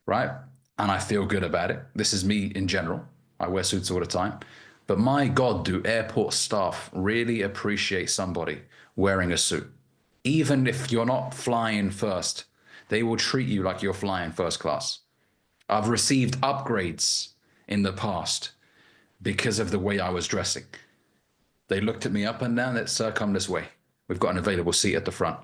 right? And I feel good about it. This is me in general. I wear suits all the time. But my God, do airport staff really appreciate somebody wearing a suit? Even if you're not flying first, they will treat you like you're flying first class. I've received upgrades in the past because of the way I was dressing. They looked at me up and down, that sir, come this way. We've got an available seat at the front.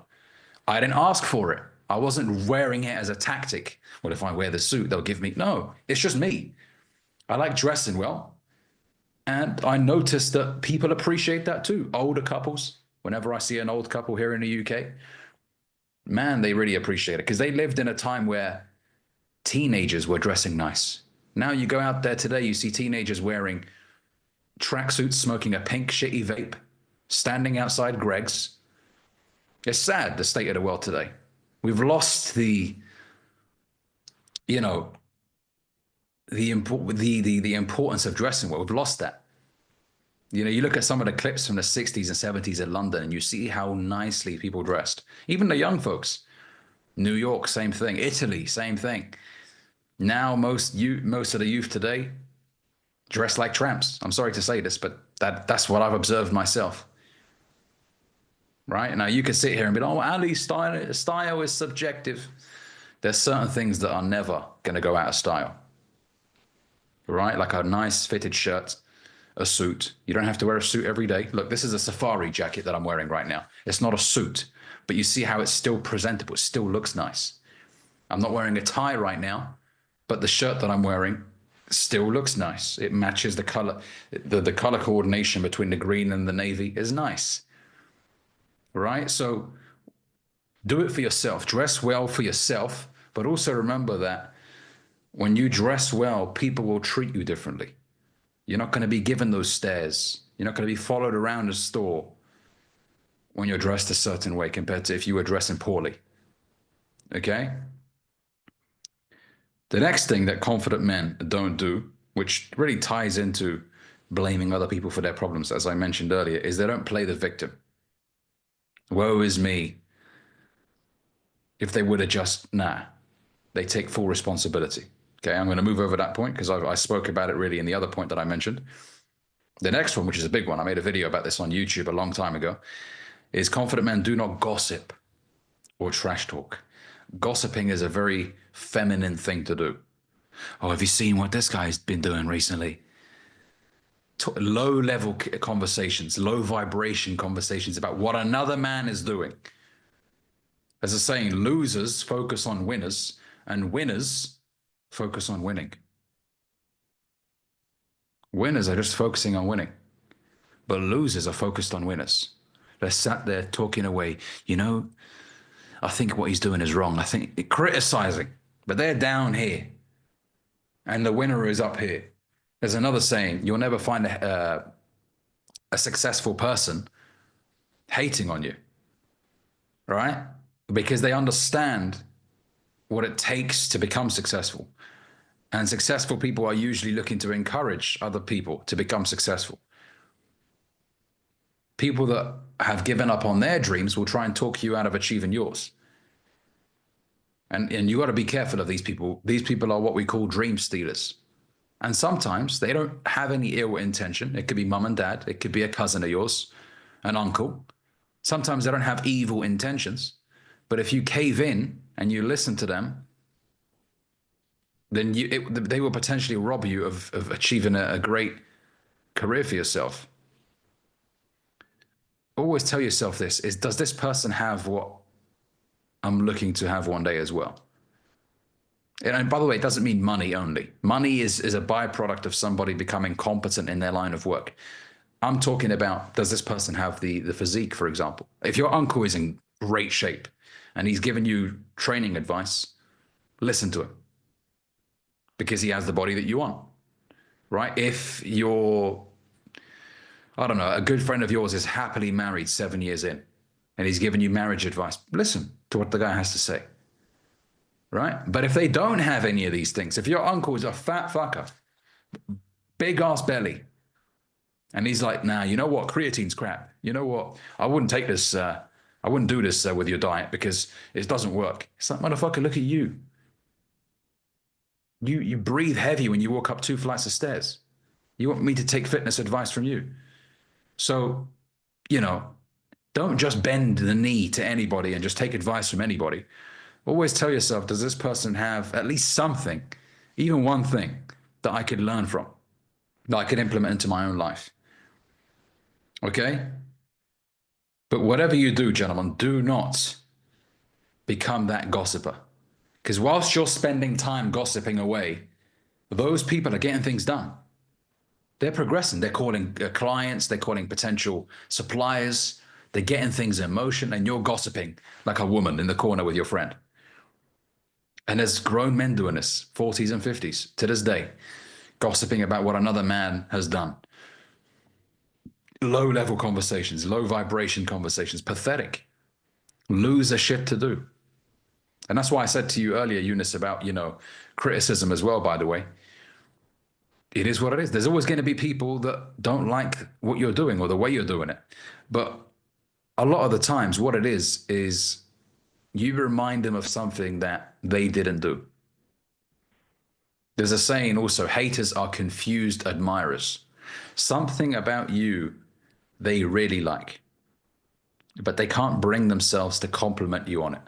I didn't ask for it. I wasn't wearing it as a tactic. Well, if I wear the suit, they'll give me. No, it's just me. I like dressing well. And I noticed that people appreciate that too. Older couples, whenever I see an old couple here in the UK, man, they really appreciate it because they lived in a time where teenagers were dressing nice. Now you go out there today, you see teenagers wearing tracksuits, smoking a pink shitty vape, standing outside Greg's. It's sad, the state of the world today. We've lost the, you know, the importance of dressing well. We've lost that. You know, you look at some of the clips from the 60s and 70s in London and you see how nicely people dressed. Even the young folks. New York, same thing. Italy, same thing. Now most of the youth today dress like tramps. I'm sorry to say this, but that's what I've observed myself. Right? Now you can sit here and be like, oh, Ali's style is subjective. There's certain things that are never going to go out of style. Right? Like a nice fitted shirt, a suit. You don't have to wear a suit every day. Look, this is a safari jacket that I'm wearing right now. It's not a suit, but you see how it's still presentable. It still looks nice. I'm not wearing a tie right now, but the shirt that I'm wearing still looks nice. It matches the color. The color coordination between the green and the navy is nice. Right? So do it for yourself. Dress well for yourself, but also remember that when you dress well, people will treat you differently. You're not going to be given those stares. You're not going to be followed around the store when you're dressed a certain way compared to if you were dressing poorly. Okay? The next thing that confident men don't do, which really ties into blaming other people for their problems, as I mentioned earlier, is they don't play the victim. Woe is me. If they would have just, they take full responsibility. Okay, I'm going to move over that point because I spoke about it really in the other point that I mentioned. The next one, which is a big one, I made a video about this on YouTube a long time ago, is confident men do not gossip or trash talk. Gossiping is a very feminine thing to do. Oh, have you seen what this guy's been doing recently? Low-level conversations, low-vibration conversations about what another man is doing. As a saying, losers focus on winners, and winners focus on winning. Winners are just focusing on winning, but losers are focused on winners. They're sat there talking away. You know, I think what he's doing is wrong. I think criticizing, but they're down here, and the winner is up here. There's another saying, you'll never find a successful person hating on you, right? Because they understand what it takes to become successful. And successful people are usually looking to encourage other people to become successful. People that have given up on their dreams will try and talk you out of achieving yours. And you got to be careful of these people. These people are what we call dream stealers. And sometimes they don't have any ill intention. It could be mum and dad. It could be a cousin of yours, an uncle. Sometimes they don't have evil intentions. But if you cave in and you listen to them, then they will potentially rob you of achieving a great career for yourself. Always tell yourself this, does this person have what I'm looking to have one day as well? And by the way, it doesn't mean money only. Money is a byproduct of somebody becoming competent in their line of work. I'm talking about, does this person have the physique, for example? If your uncle is in great shape and he's giving you training advice, listen to him because he has the body that you want, right? If you're, I don't know, a good friend of yours is happily married 7 years in and he's giving you marriage advice, listen to what the guy has to say. Right? But if they don't have any of these things, if your uncle is a fat fucker, big ass belly, and he's like, nah, you know what? Creatine's crap. You know what? I wouldn't take this. I wouldn't do this with your diet because it doesn't work. It's like, motherfucker, look at you. You breathe heavy when you walk up 2 flights of stairs. You want me to take fitness advice from you? So, you know, don't just bend the knee to anybody and just take advice from anybody. Always tell yourself, does this person have at least something even one thing that I could learn from, that I could implement into my own life. Okay? But whatever you do, gentlemen, do not become that gossiper. Because whilst you're spending time gossiping away, those people are getting things done. They're progressing. They're calling clients, they're calling potential suppliers, they're getting things in motion, and you're gossiping like a woman in the corner with your friend. And there's grown men doing this, 40s and 50s, to this day, gossiping about what another man has done. Low level conversations, low vibration conversations, pathetic. Loser shit to do. And that's why I said to you earlier, Eunice, about, criticism as well, by the way. It is what it is. There's always going to be people that don't like what you're doing or the way you're doing it. But a lot of the times what it is you remind them of something that they didn't do. There's a saying also, haters are confused admirers. Something about you they really like, but they can't bring themselves to compliment you on it.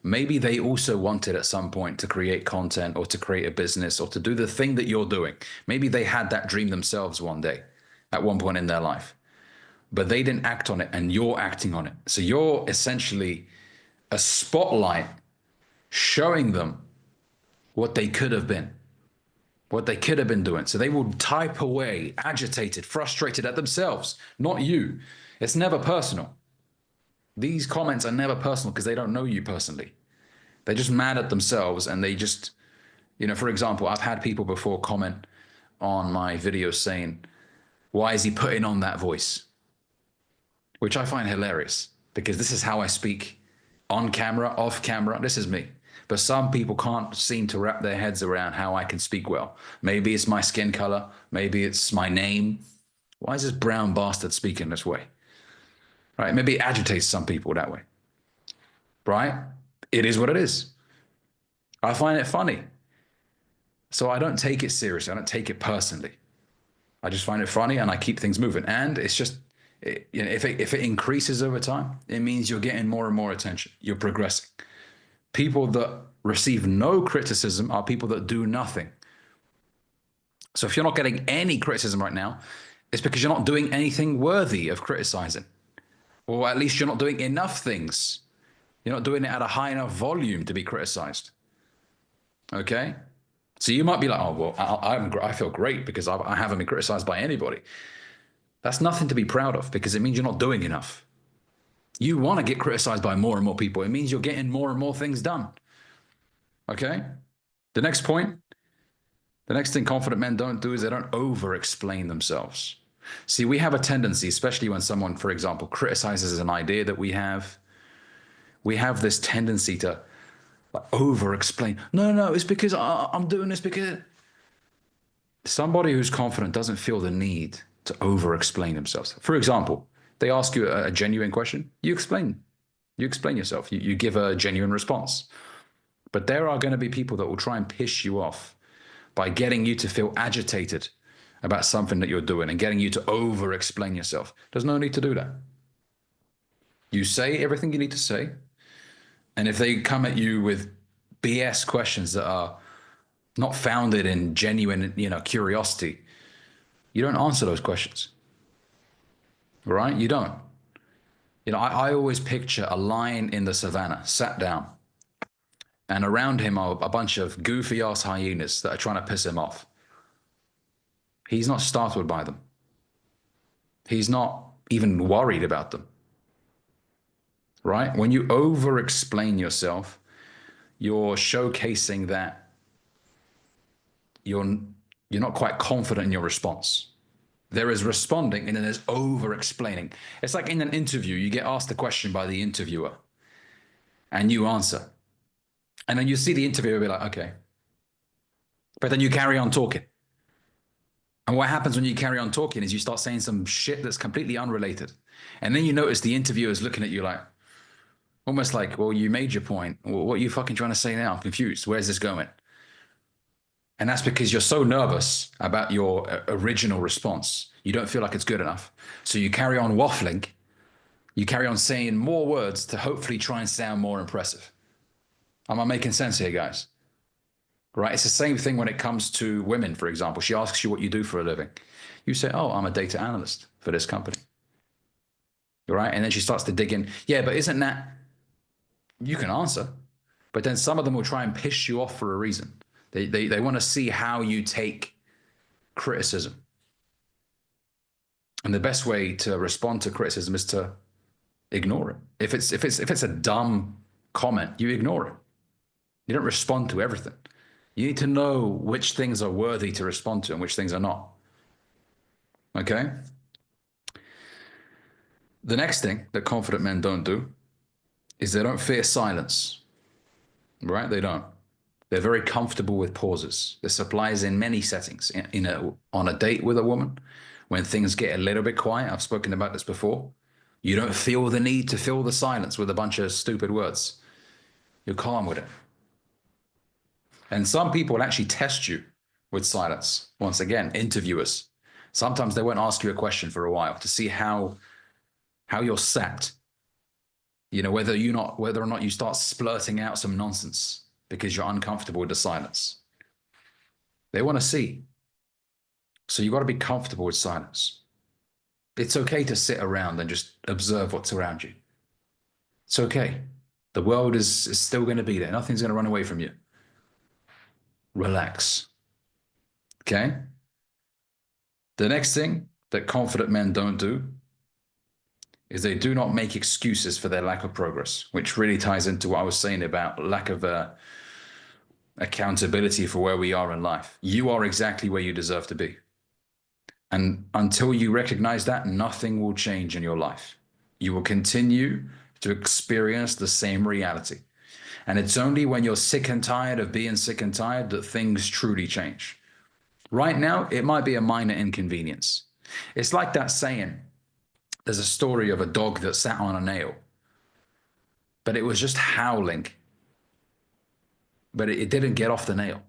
Maybe they also wanted at some point to create content or to create a business or to do the thing that you're doing. Maybe they had that dream themselves one day, at one point in their life, but they didn't act on it and you're acting on it. So you're essentially a spotlight showing them what they could have been, what they could have been doing. So they will type away, agitated, frustrated at themselves, not you. It's never personal. These comments are never personal because they don't know you personally. They're just mad at themselves and they just, for example, I've had people before comment on my videos saying, why is he putting on that voice? Which I find hilarious because this is how I speak on camera, off camera. This is me. But some people can't seem to wrap their heads around how I can speak well. Maybe it's my skin color. Maybe it's my name. Why is this brown bastard speaking this way? Right? Maybe it agitates some people that way. Right? It is what it is. I find it funny. So I don't take it seriously. I don't take it personally. I just find it funny and I keep things moving. And it's just, if it increases over time, it means you're getting more and more attention. You're progressing. People that receive no criticism are people that do nothing. So if you're not getting any criticism right now, it's because you're not doing anything worthy of criticizing. Or at least you're not doing enough things. You're not doing it at a high enough volume to be criticized. Okay? So you might be like, oh, well, I feel great because I haven't been criticized by anybody. That's nothing to be proud of because it means you're not doing enough. You want to get criticized by more and more people. It means you're getting more and more things done. Okay? The next point, the next thing confident men don't do is they don't over-explain themselves. See, we have a tendency, especially when someone, for example, criticizes an idea that we have this tendency to over-explain. No, it's because I'm doing this because... Somebody who's confident doesn't feel the need to over-explain themselves. For example, they ask you a genuine question, you explain yourself, you give a genuine response. But there are going to be people that will try and piss you off by getting you to feel agitated about something that you're doing and getting you to over-explain yourself. There's no need to do that. You say everything you need to say. And if they come at you with BS questions that are not founded in genuine, curiosity, you don't answer those questions. Right? You don't. I always picture a lion in the savannah, sat down, and around him are a bunch of goofy-ass hyenas that are trying to piss him off. He's not startled by them. He's not even worried about them. Right? When you over-explain yourself, you're showcasing that you're not quite confident in your response. There is responding and then there's over-explaining. It's like in an interview, you get asked a question by the interviewer and you answer. And then you see the interviewer be like, okay. But then you carry on talking. And what happens when you carry on talking is you start saying some shit that's completely unrelated. And then you notice the interviewer is looking at you like, almost like, well, you made your point. Well, what are you fucking trying to say now? I'm confused. Where's this going? And that's because you're so nervous about your original response. You don't feel like it's good enough. So you carry on waffling. You carry on saying more words to hopefully try and sound more impressive. Am I making sense here, guys? right? It's the same thing when it comes to women, for example. She asks you what you do for a living. You say, oh, I'm a data analyst for this company, right? And then she starts to dig in. Yeah, but isn't that, you can answer, but then some of them will try and piss you off for a reason. They want to see how you take criticism. And the best way to respond to criticism is to ignore it. If it's a dumb comment, you ignore it. You don't respond to everything. You need to know which things are worthy to respond to and which things are not. Okay? The next thing that confident men don't do is they don't fear silence. Right? They don't. They're very comfortable with pauses. This applies in many settings. On a date with a woman, when things get a little bit quiet, I've spoken about this before, you don't feel the need to fill the silence with a bunch of stupid words. You're calm with it. And some people will actually test you with silence. Once again, interviewers. Sometimes they won't ask you a question for a while to see how you're sat. You know, whether or not you start splurting out some nonsense because you're uncomfortable with the silence. They want to see. So you've got to be comfortable with silence. It's okay to sit around and just observe what's around you. It's okay. The world is still going to be there. Nothing's going to run away from you. Relax. Okay? The next thing that confident men don't do is they do not make excuses for their lack of progress, which really ties into what I was saying about lack of accountability for where we are in life. You are exactly where you deserve to be. And until you recognize that, nothing will change in your life. You will continue to experience the same reality. And it's only when you're sick and tired of being sick and tired that things truly change. Right now, it might be a minor inconvenience. It's like that saying, there's a story of a dog that sat on a nail, but it was just howling. But it didn't get off the nail.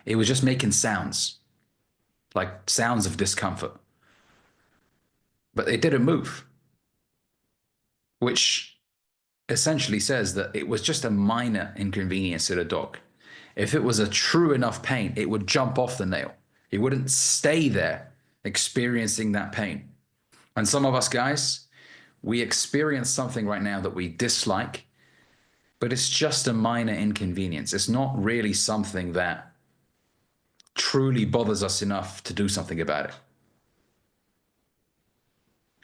It was just making sounds, like sounds of discomfort. But it didn't move, which essentially says that it was just a minor inconvenience to the dog. If it was a true enough pain, it would jump off the nail. It wouldn't stay there experiencing that pain. And some of us guys, we experience something right now that we dislike, but it's just a minor inconvenience. It's not really something that truly bothers us enough to do something about it.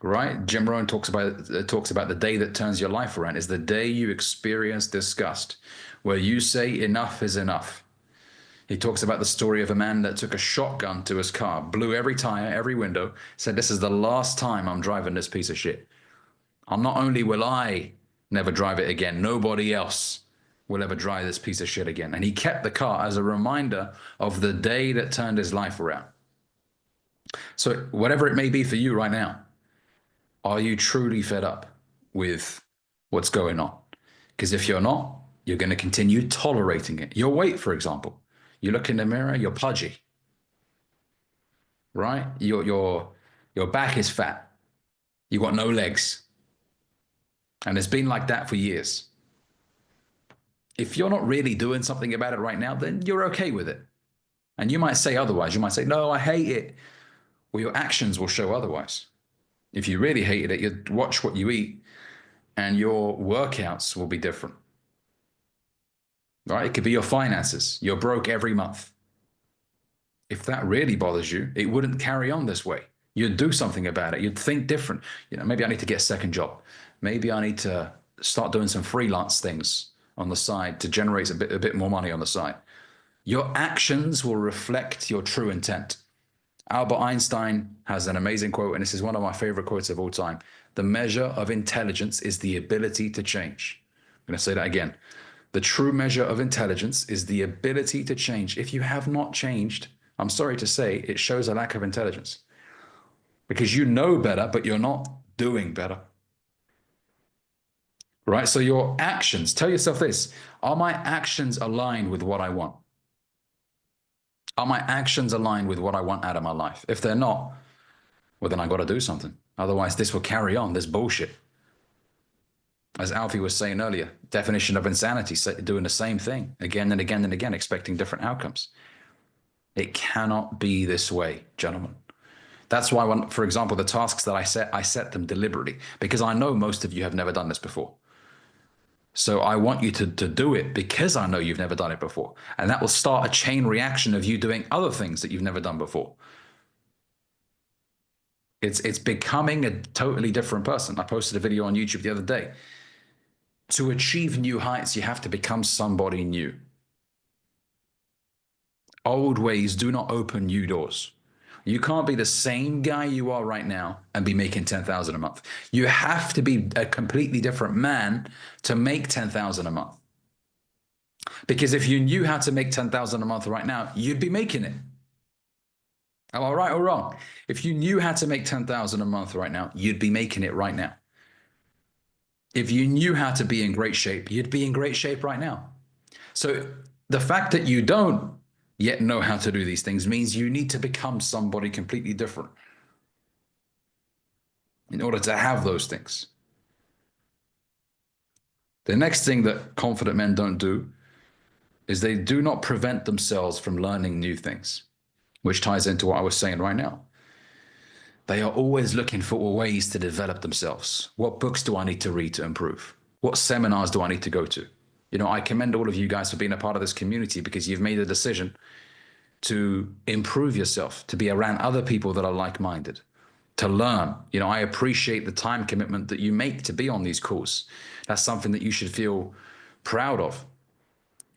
Right? Jim Rohn talks about the day that turns your life around is the day you experience disgust, where you say enough is enough. He talks about the story of a man that took a shotgun to his car, blew every tire, every window, said, this is the last time I'm driving this piece of shit. Not only will I never drive it again, nobody else will ever drive this piece of shit again. And he kept the car as a reminder of the day that turned his life around. So whatever it may be for you right now, are you truly fed up with what's going on? Because if you're not, you're going to continue tolerating it. Your weight, for example. You look in the mirror, you're pudgy, right? Your back is fat. You got no legs. And it's been like that for years. If you're not really doing something about it right now, then you're okay with it. And you might say otherwise. You might say, no, I hate it. Well, your actions will show otherwise. If you really hated it, you'd watch what you eat and your workouts will be different. Right? It could be your finances. You're broke every month. If that really bothers you, it wouldn't carry on this way. You'd do something about it. You'd think different. You know, maybe I need to get a second job. Maybe I need to start doing some freelance things on the side to generate a bit more money on the side. Your actions will reflect your true intent. Albert Einstein has an amazing quote, and this is one of my favorite quotes of all time. The measure of intelligence is the ability to change. I'm going to say that again. The true measure of intelligence is the ability to change. If you have not changed, I'm sorry to say, it shows a lack of intelligence. Because you know better, but you're not doing better. Right? So your actions, tell yourself this, are my actions aligned with what I want? Are my actions aligned with what I want out of my life? If they're not, well, then I got to do something. Otherwise, this will carry on, this bullshit. As Alfie was saying earlier, definition of insanity, doing the same thing again and again and again, expecting different outcomes. It cannot be this way, gentlemen. That's why, when, for example, the tasks that I set them deliberately, because I know most of you have never done this before. So I want you to do it because I know you've never done it before. And that will start a chain reaction of you doing other things that you've never done before. It's becoming a totally different person. I posted a video on YouTube the other day. To achieve new heights, you have to become somebody new. Old ways do not open new doors. You can't be the same guy you are right now and be making 10,000 a month. You have to be a completely different man to make 10,000 a month. Because if you knew how to make 10,000 a month right now, you'd be making it. Am I right or wrong? If you knew how to make 10,000 a month right now, you'd be making it right now. If you knew how to be in great shape, you'd be in great shape right now. So the fact that you don't yet know how to do these things means you need to become somebody completely different in order to have those things. The next thing that confident men don't do is they do not prevent themselves from learning new things, which ties into what I was saying right now. They are always looking for ways to develop themselves. What books do I need to read to improve? What seminars do I need to go to? You know, I commend all of you guys for being a part of this community because you've made a decision to improve yourself, to be around other people that are like-minded, to learn. You know, I appreciate the time commitment that you make to be on these calls. That's something that you should feel proud of,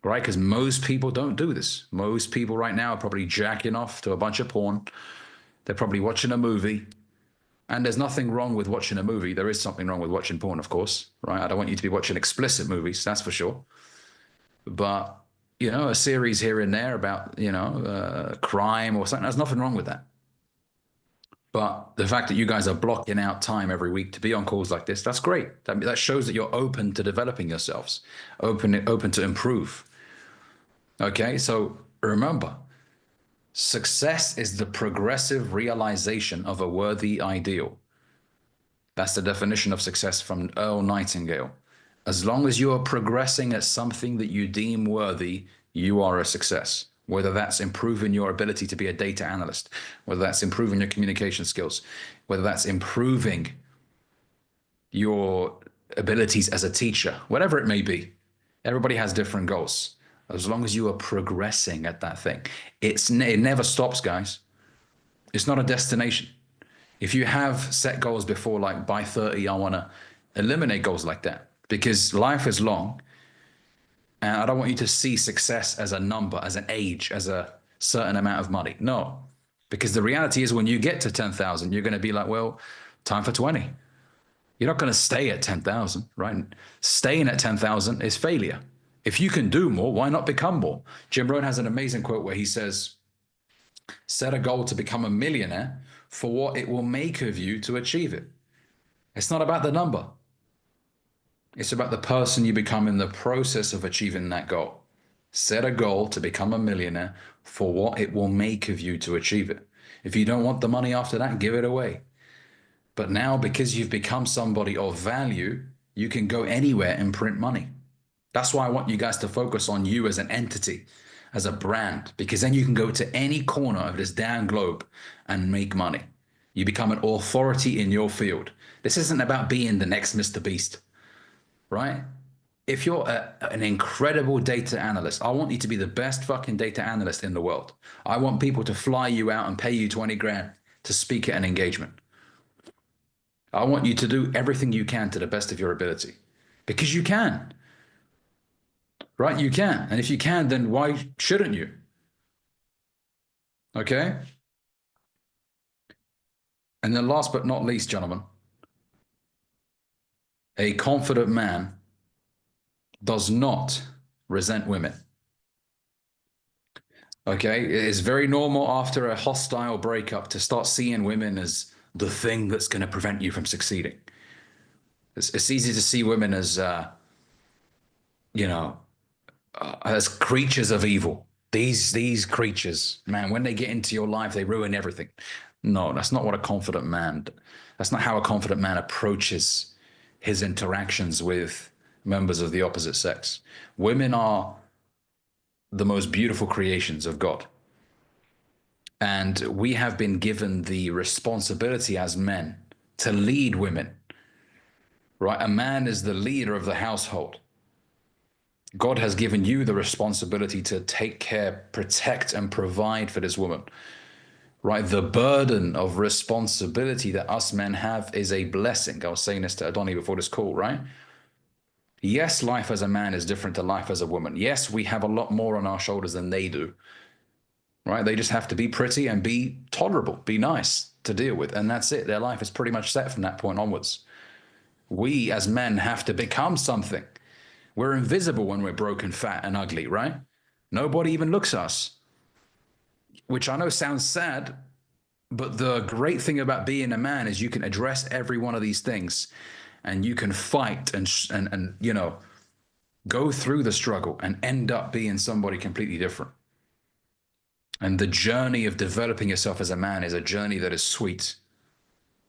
right? Because most people don't do this. Most people right now are probably jacking off to a bunch of porn. They're probably watching a movie. And there's nothing wrong with watching a movie. There is something wrong with watching porn, of course, right? I don't want you to be watching explicit movies, that's for sure. But, you know, a series here and there about, you know, crime or something, there's nothing wrong with that. But the fact that you guys are blocking out time every week to be on calls like this, that's great. That shows that you're open to developing yourselves, open to improve. Okay, so remember, success is the progressive realization of a worthy ideal. That's the definition of success from Earl Nightingale. As long as you are progressing at something that you deem worthy, you are a success. Whether that's improving your ability to be a data analyst, whether that's improving your communication skills, whether that's improving your abilities as a teacher, whatever it may be. Everybody has different goals. As long as you are progressing at that thing, it never stops, guys. It's not a destination. If you have set goals before, like by 30, I want to eliminate goals like that because life is long. And I don't want you to see success as a number, as an age, as a certain amount of money. No, because the reality is when you get to 10,000, you're going to be like, well, time for 20. You're not going to stay at 10,000, right? Staying at 10,000 is failure. If you can do more, why not become more? Jim Rohn has an amazing quote where he says, set a goal to become a millionaire for what it will make of you to achieve it. It's not about the number. It's about the person you become in the process of achieving that goal. Set a goal to become a millionaire for what it will make of you to achieve it. If you don't want the money after that, give it away. But now, because you've become somebody of value, you can go anywhere and print money. That's why I want you guys to focus on you as an entity, as a brand, because then you can go to any corner of this damn globe and make money. You become an authority in your field. This isn't about being the next Mr. Beast, right? If you're an incredible data analyst, I want you to be the best fucking data analyst in the world. I want people to fly you out and pay you 20 grand to speak at an engagement. I want you to do everything you can to the best of your ability, because you can. Right? You can. And if you can, then why shouldn't you? Okay? And then last but not least, gentlemen, a confident man does not resent women. Okay? It is very normal after a hostile breakup to start seeing women as the thing that's going to prevent you from succeeding. It's easy to see women as, you know, as creatures of evil. These creatures, man, when they get into your life, they ruin everything. No, that's not what a confident man, that's not how a confident man approaches his interactions with members of the opposite sex. Women are the most beautiful creations of God. And we have been given the responsibility as men to lead women, right? A man is the leader of the household. God has given you the responsibility to take care, protect, and provide for this woman, right? The burden of responsibility that us men have is a blessing. I was saying this to Adoni before this call, right? Yes, life as a man is different to life as a woman. Yes, we have a lot more on our shoulders than they do, right? They just have to be pretty and be tolerable, be nice to deal with. And that's it. Their life is pretty much set from that point onwards. We as men have to become something. We're invisible when we're broken, fat, and ugly, right? Nobody even looks at us, which I know sounds sad, but the great thing about being a man is you can address every one of these things and you can fight and you know, go through the struggle and end up being somebody completely different. And the journey of developing yourself as a man is a journey that is sweet.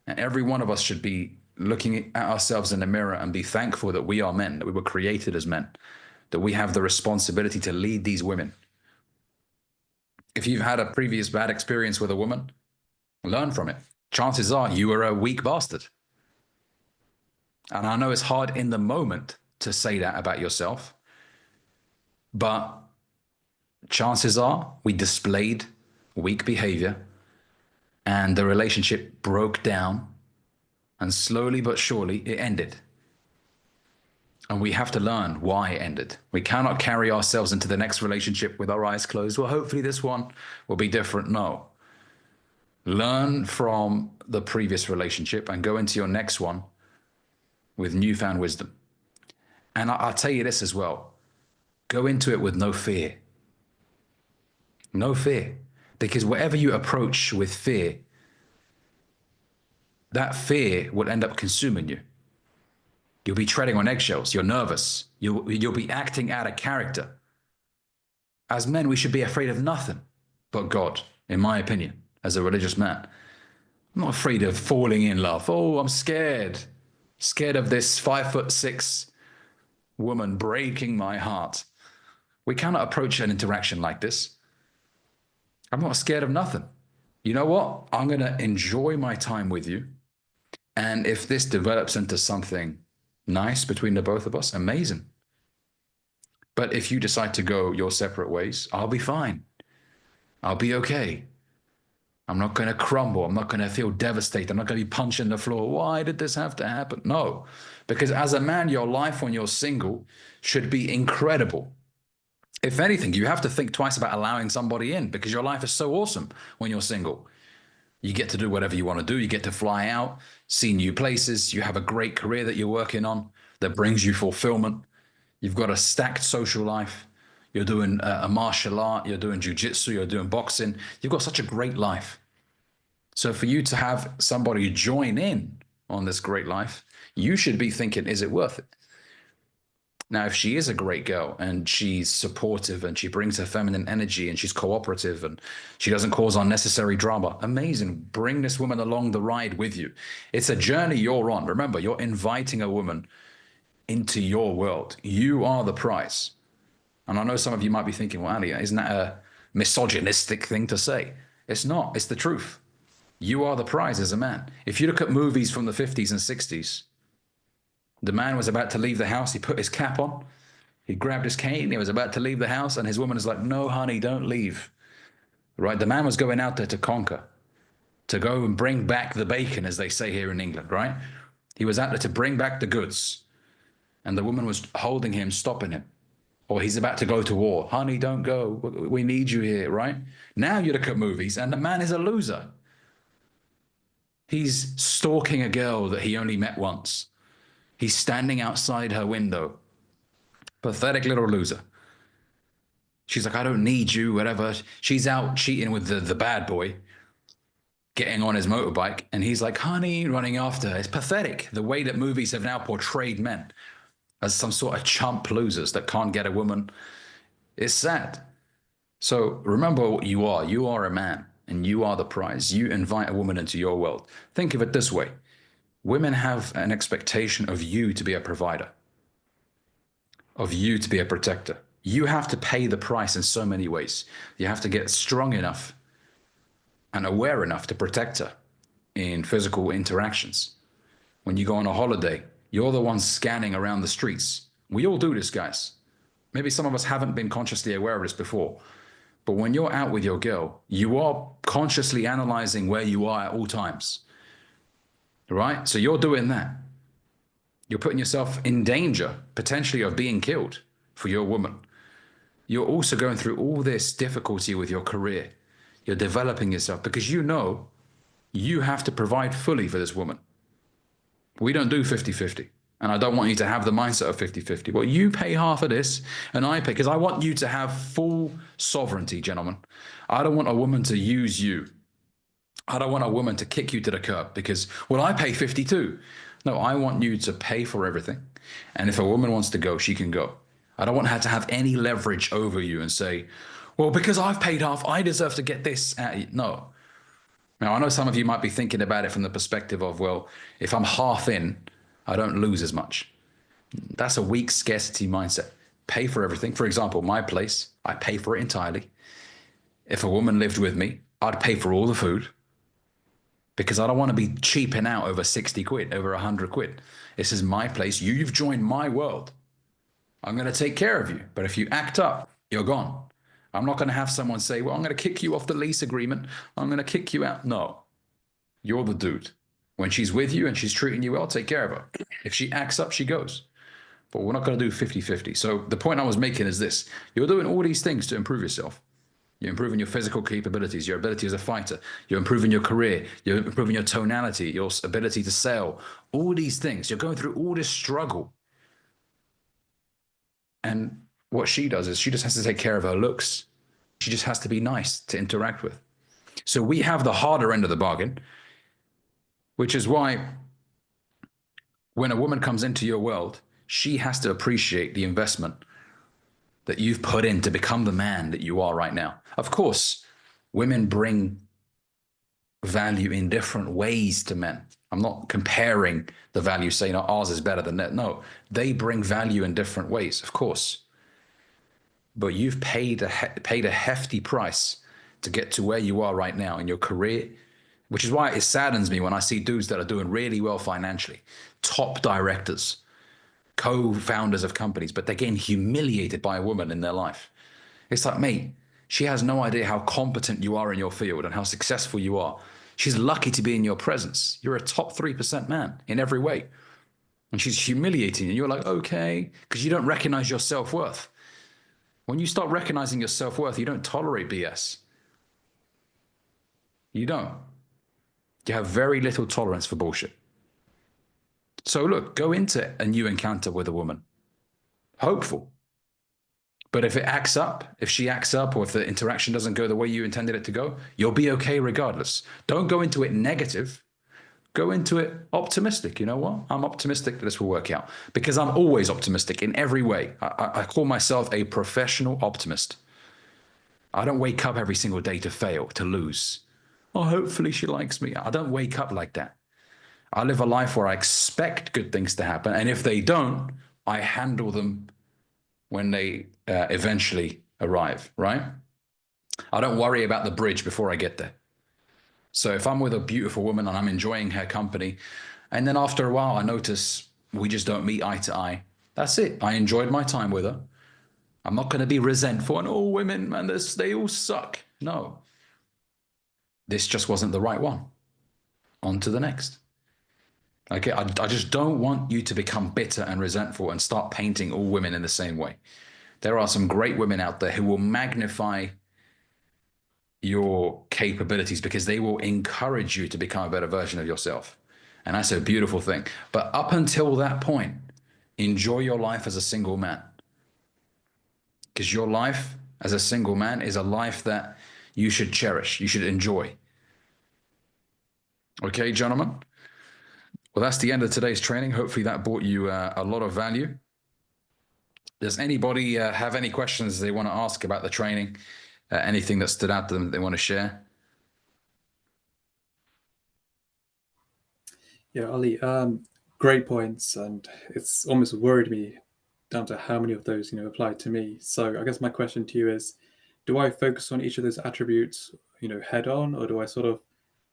And every one of us should be looking at ourselves in the mirror and be thankful that we are men, that we were created as men, that we have the responsibility to lead these women. If you've had a previous bad experience with a woman, learn from it. Chances are you were a weak bastard. And I know it's hard in the moment to say that about yourself, but chances are we displayed weak behavior and the relationship broke down, and slowly but surely it ended. And we have to learn why it ended. We cannot carry ourselves into the next relationship with our eyes closed. Well, hopefully this one will be different. No. Learn from the previous relationship and go into your next one with newfound wisdom. And I'll tell you this as well. Go into it with no fear. No fear. Because whatever you approach with fear, that fear will end up consuming you. You'll be treading on eggshells. You're nervous. You'll be acting out of character. As men, we should be afraid of nothing but God, in my opinion, as a religious man. I'm not afraid of falling in love. Oh, I'm scared. Scared of this 5'6" woman breaking my heart. We cannot approach an interaction like this. I'm not scared of nothing. You know what? I'm going to enjoy my time with you. And if this develops into something nice between the both of us, amazing. But if you decide to go your separate ways, I'll be fine. I'll be okay. I'm not going to crumble. I'm not going to feel devastated. I'm not going to be punching the floor. Why did this have to happen? No, because as a man, your life when you're single should be incredible. If anything, you have to think twice about allowing somebody in because your life is so awesome when you're single. You get to do whatever you want to do. You get to fly out, see new places. You have a great career that you're working on that brings you fulfillment. You've got a stacked social life. You're doing a martial art. You're doing jiu-jitsu. You're doing boxing. You've got such a great life. So for you to have somebody join in on this great life, you should be thinking, is it worth it? Now, if she is a great girl and she's supportive and she brings her feminine energy and she's cooperative and she doesn't cause unnecessary drama, amazing. Bring this woman along the ride with you. It's a journey you're on. Remember, you're inviting a woman into your world. You are the prize. And I know some of you might be thinking, well, Ali, isn't that a misogynistic thing to say? It's not. It's the truth. You are the prize as a man. If you look at movies from the 50s and 60s, the man was about to leave the house. He put his cap on. He grabbed his cane. He was about to leave the house. And his woman is like, no, honey, don't leave. Right? The man was going out there to conquer, to go and bring back the bacon, as they say here in England, right? He was out there to bring back the goods. And the woman was holding him, stopping him. Or he's about to go to war. Honey, don't go. We need you here, right? Now you look at movies and the man is a loser. He's stalking a girl that he only met once. He's standing outside her window. Pathetic little loser. She's like, I don't need you, whatever. She's out cheating with the bad boy, getting on his motorbike. And he's like, honey, running after her. It's pathetic. The way that movies have now portrayed men as some sort of chump losers that can't get a woman. It's sad. So remember what you are. You are a man and you are the prize. You invite a woman into your world. Think of it this way. Women have an expectation of you to be a provider, of you to be a protector. You have to pay the price in so many ways. You have to get strong enough and aware enough to protect her in physical interactions. When you go on a holiday, you're the one scanning around the streets. We all do this, guys. Maybe some of us haven't been consciously aware of this before, but when you're out with your girl, you are consciously analyzing where you are at all times, right? So you're doing that. You're putting yourself in danger, potentially, of being killed for your woman. You're also going through all this difficulty with your career. You're developing yourself because you know you have to provide fully for this woman. We don't do 50-50. And I don't want you to have the mindset of 50-50. Well, you pay half of this and I pay, because I want you to have full sovereignty, gentlemen. I don't want a woman to use you. I don't want a woman to kick you to the curb because, well, I pay 52. No, I want you to pay for everything. And if a woman wants to go, she can go. I don't want her to have any leverage over you and say, well, because I've paid half, I deserve to get this at you. No. Now, I know some of you might be thinking about it from the perspective of, well, if I'm half in, I don't lose as much. That's a weak scarcity mindset. Pay for everything. For example, my place, I pay for it entirely. If a woman lived with me, I'd pay for all the food because I don't want to be cheaping out over 60 quid, over 100 quid. This is my place. You've joined my world. I'm going to take care of you. But if you act up, you're gone. I'm not going to have someone say, well, I'm going to kick you off the lease agreement. I'm going to kick you out. No, you're the dude. When she's with you and she's treating you well, take care of her. If she acts up, she goes. But we're not going to do 50-50. So the point I was making is this. You're doing all these things to improve yourself. You're improving your physical capabilities, your ability as a fighter. You're improving your career. You're improving your tonality, your ability to sell. All these things. You're going through all this struggle. And what she does is she just has to take care of her looks. She just has to be nice to interact with. So we have the harder end of the bargain, which is why when a woman comes into your world, she has to appreciate the investment that you've put in to become the man that you are right now. Of course, women bring value in different ways to men. I'm not comparing the value, saying, oh, ours is better than that. No, they bring value in different ways, of course. But you've paid a hefty price to get to where you are right now in your career, which is why it saddens me when I see dudes that are doing really well financially, top directors, co-founders of companies, but they're getting humiliated by a woman in their life. It's like, mate, she has no idea how competent you are in your field and how successful you are. She's lucky to be in your presence. You're a top 3% man in every way. And she's humiliating you. And you're like, okay, because you don't recognize your self-worth. When you start recognizing your self-worth, you don't tolerate BS. You don't. You have very little tolerance for bullshit. So look, go into a new encounter with a woman, hopeful. But if it acts up, if she acts up, or if the interaction doesn't go the way you intended it to go, you'll be okay regardless. Don't go into it negative. Go into it optimistic. You know what? I'm optimistic that this will work out because I'm always optimistic in every way. I call myself a professional optimist. I don't wake up every single day to fail, to lose. Oh, hopefully she likes me. I don't wake up like that. I live a life where I expect good things to happen. And if they don't, I handle them when they eventually arrive, right? I don't worry about the bridge before I get there. So if I'm with a beautiful woman and I'm enjoying her company, and then after a while I notice we just don't meet eye to eye, that's it. I enjoyed my time with her. I'm not going to be resentful and, oh, women, man, they all suck. No. This just wasn't the right one. On to the next. Okay, I just don't want you to become bitter and resentful and start painting all women in the same way. There are some great women out there who will magnify your capabilities because they will encourage you to become a better version of yourself. And that's a beautiful thing. But up until that point, enjoy your life as a single man. Because your life as a single man is a life that you should cherish, you should enjoy. Okay, gentlemen? Well, that's the end of today's training. Hopefully that brought you a lot of value. Does anybody have any questions they want to ask about the training? Anything that stood out to them that they want to share? Yeah, Ali, great points, and it's almost worried me down to how many of those, apply to me. So I guess my question to you is, do I focus on each of those attributes, head on, or do I sort of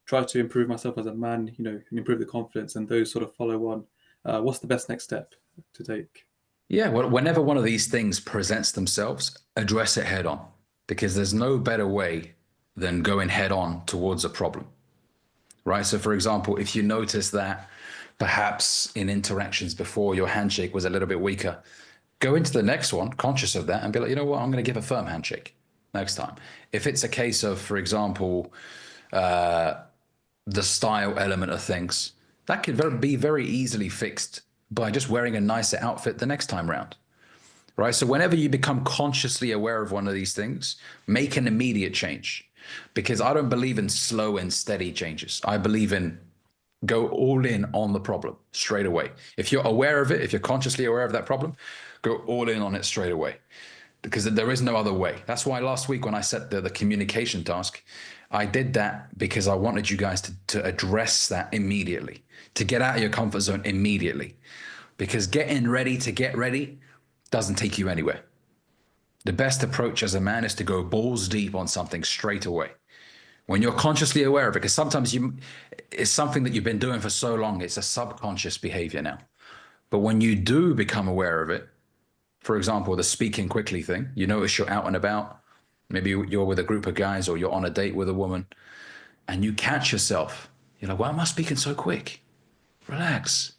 try to improve myself as a man, and improve the confidence, and those sort of follow on? What's the best next step to take? Yeah, well, whenever one of these things presents themselves, address it head on, because there's no better way than going head on towards a problem, right? So, for example, if you notice that perhaps in interactions before your handshake was a little bit weaker, go into the next one conscious of that and be like, you know what, I'm going to give a firm handshake next time. If it's a case of, for example, the style element of things, that could be very easily fixed by just wearing a nicer outfit the next time round, right? So whenever you become consciously aware of one of these things, make an immediate change, because I don't believe in slow and steady changes. I believe in go all in on the problem straight away. If you're aware of it, if you're consciously aware of that problem, go all in on it straight away, because there is no other way. That's why last week when I set the communication task, I did that because I wanted you guys to address that immediately, to get out of your comfort zone immediately, because getting ready to get ready doesn't take you anywhere. The best approach as a man is to go balls deep on something straight away. When you're consciously aware of it, because sometimes it's something that you've been doing for so long, it's a subconscious behavior now. But when you do become aware of it, for example, the speaking quickly thing, you notice you're out and about, maybe you're with a group of guys or you're on a date with a woman, and you catch yourself. You're like, why am I speaking so quick? Relax.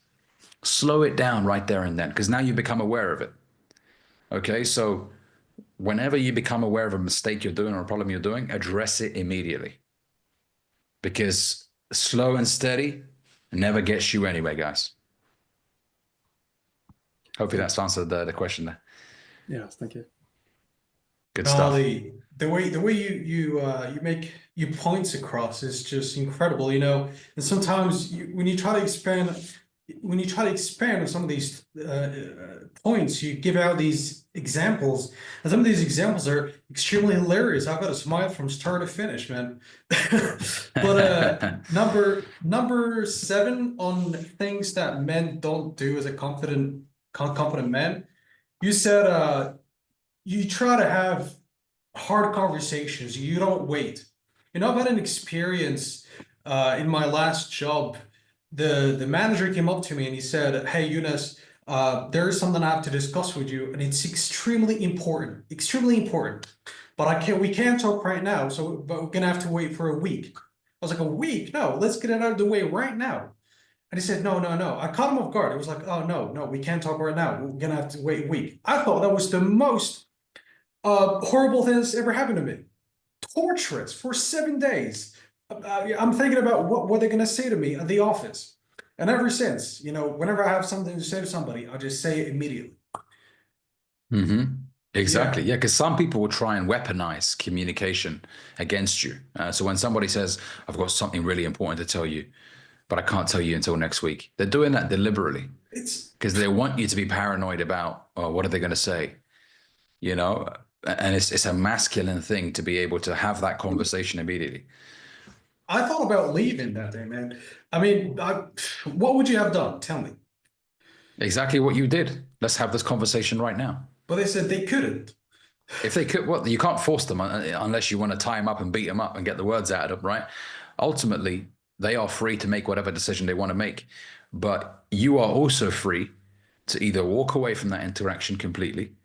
Slow it down right there and then, because now you become aware of it. Okay, so whenever you become aware of a mistake you're doing or a problem you're doing, address it immediately. Because slow and steady never gets you anywhere, guys. Hopefully that's answered the question there. Yes, thank you. Good stuff. The way you make your points across is just incredible, and sometimes when you try to expand on some of these points, you give out these examples, and some of these examples are extremely hilarious. I've got a smile from start to finish, man. But number 7 on things that men don't do as a competent man, you said you try to have hard conversations. You don't wait. I've had an experience in my last job. The manager came up to me and he said, "Hey, Yunus, there is something I have to discuss with you, and it's extremely important, but we can't talk right now, but we're gonna have to wait for a week." I was like, "A week? No, let's get it out of the way right now." And he said, no. I caught him off guard. It was like, "Oh, no, we can't talk right now. We're gonna have to wait a week." I thought that was the most horrible thing that's ever happened to me. Torturous for 7 days. I'm thinking about what they're gonna say to me at the office. And ever since, whenever I have something to say to somebody, I just say it immediately. Exactly. Yeah, because some people will try and weaponize communication against you. So when somebody says, "I've got something really important to tell you, but I can't tell you until next week," they're doing that deliberately. It's because they want you to be paranoid about, oh, what are they going to say? And it's a masculine thing to be able to have that conversation immediately. I thought about leaving that day, man. I mean, what would you have done? Tell me. Exactly what you did. Let's have this conversation right now. But they said they couldn't. If they could, well, you can't force them unless you want to tie them up and beat them up and get the words out of them, right? Ultimately, they are free to make whatever decision they want to make. But you are also free to either walk away from that interaction completely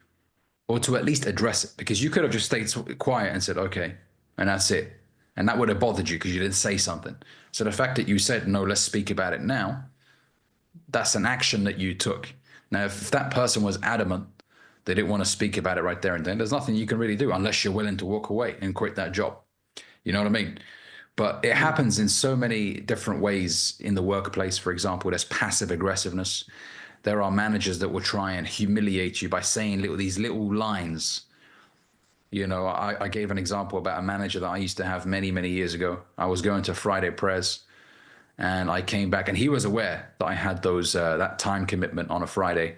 or to at least address it, because you could have just stayed quiet and said, "Okay," and that's it. And that would have bothered you because you didn't say something. So the fact that you said, "No, let's speak about it now," that's an action that you took. Now, if that person was adamant they didn't want to speak about it right there and then, there's nothing you can really do unless you're willing to walk away and quit that job. You know what I mean? But it happens in so many different ways in the workplace. For example, there's passive aggressiveness. There are managers that will try and humiliate you by saying these little lines. I gave an example about a manager that I used to have many, many years ago. I was going to Friday prayers and I came back and he was aware that I had that time commitment on a Friday.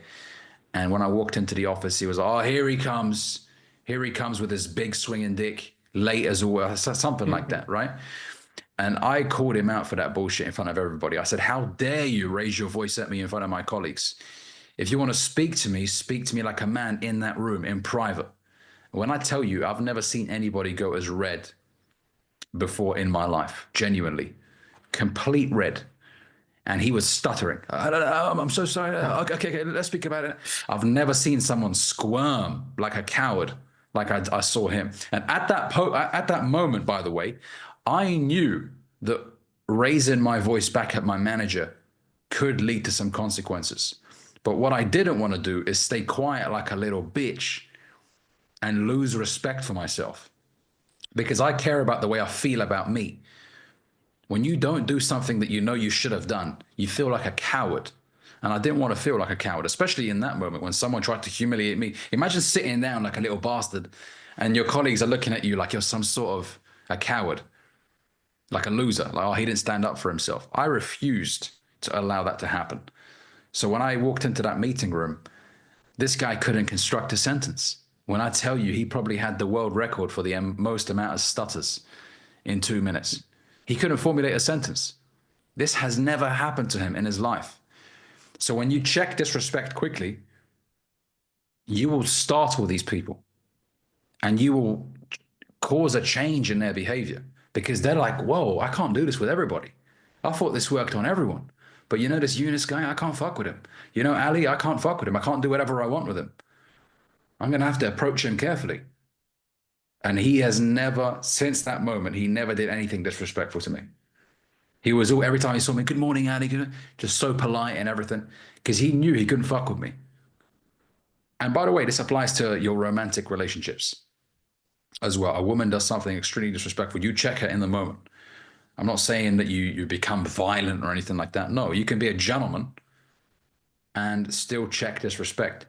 And when I walked into the office, he was, "Oh, here he comes. Here he comes with his big swinging dick, late as well," something like that, right? And I called him out for that bullshit in front of everybody. I said, how dare you raise your voice at me in front of my colleagues? If you want to speak to me like a man in that room, in private. When I tell you, I've never seen anybody go as red before in my life, genuinely. Complete red. And he was stuttering. I'm so sorry. Okay, let's speak about it. I've never seen someone squirm like a coward, like I saw him. And at that moment, by the way, I knew that raising my voice back at my manager could lead to some consequences. But what I didn't want to do is stay quiet like a little bitch and lose respect for myself, because I care about the way I feel about me. When you don't do something that you know you should have done, you feel like a coward. And I didn't want to feel like a coward, especially in that moment when someone tried to humiliate me. Imagine sitting down like a little bastard and your colleagues are looking at you like you're some sort of a coward, like a loser, like, oh, he didn't stand up for himself. I refused to allow that to happen. So when I walked into that meeting room, this guy couldn't construct a sentence. When I tell you, he probably had the world record for the most amount of stutters in 2 minutes. He couldn't formulate a sentence. This has never happened to him in his life. So when you check disrespect quickly, you will startle these people and you will cause a change in their behavior, because they're like, whoa, I can't do this with everybody. I thought this worked on everyone. But you know, this Eunice guy, I can't fuck with him. You know, Ali, I can't fuck with him. I can't do whatever I want with him. I'm going to have to approach him carefully. And he has never, since that moment, he never did anything disrespectful to me. He was every time he saw me, good morning, Ali, just so polite and everything, because he knew he couldn't fuck with me. And by the way, this applies to your romantic relationships as well. A woman does something extremely disrespectful, you check her in the moment. I'm not saying that you become violent or anything like that. No, you can be a gentleman and still check disrespect.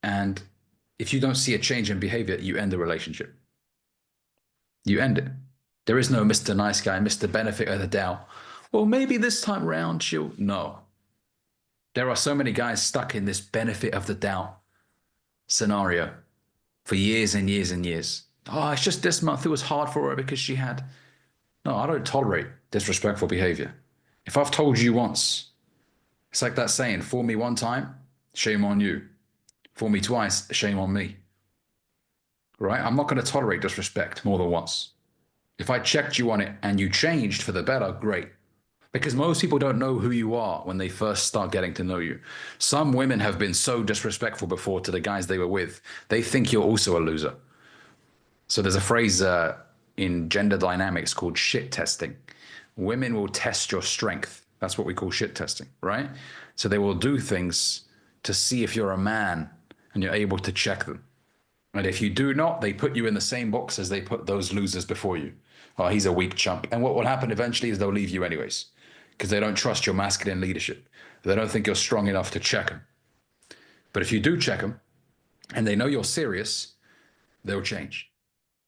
And if you don't see a change in behavior, you end the relationship. You end it. There is no Mr. Nice Guy, Mr. Benefit of the doubt. Well, maybe this time around she'll... No. There are so many guys stuck in this benefit of the doubt scenario for years and years and years. Oh, it's just this month it was hard for her because she had... No, I don't tolerate disrespectful behavior. If I've told you once, it's like that saying, fool me one time, shame on you. Fool me twice, shame on me. Right? I'm not going to tolerate disrespect more than once. If I checked you on it and you changed for the better, great. Because most people don't know who you are when they first start getting to know you. Some women have been so disrespectful before to the guys they were with, they think you're also a loser. So there's a phrase in gender dynamics called shit testing. Women will test your strength. That's what we call shit testing, right? So they will do things to see if you're a man and you're able to check them. And if you do not, they put you in the same box as they put those losers before you. Oh, he's a weak chump. And what will happen eventually is they'll leave you anyways, because they don't trust your masculine leadership. They don't think you're strong enough to check them. But if you do check them and they know you're serious, they'll change.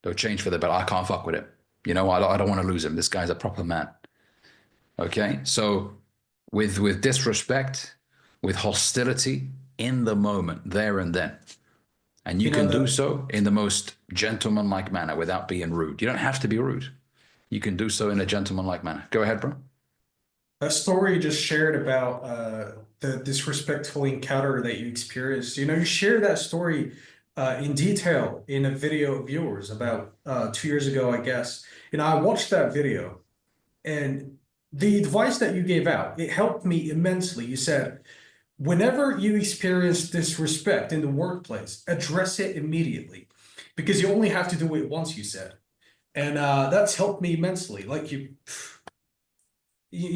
They'll change for the better. I can't fuck with him. You know, I don't want to lose him. This guy's a proper man. Okay? So with disrespect, with hostility, in the moment, there and then. And you can do so in the most gentlemanlike manner without being rude. You don't have to be rude. You can do so in a gentlemanlike manner. Go ahead, bro. A story you just shared about the disrespectful encounter that you experienced. You know, you shared that story in detail in a video of yours about 2 years ago, I guess. You know, I watched that video, and the advice that you gave out, it helped me immensely. You said, whenever you experience disrespect in the workplace, address it immediately, because you only have to do it once, you said. And that's helped me immensely. Like you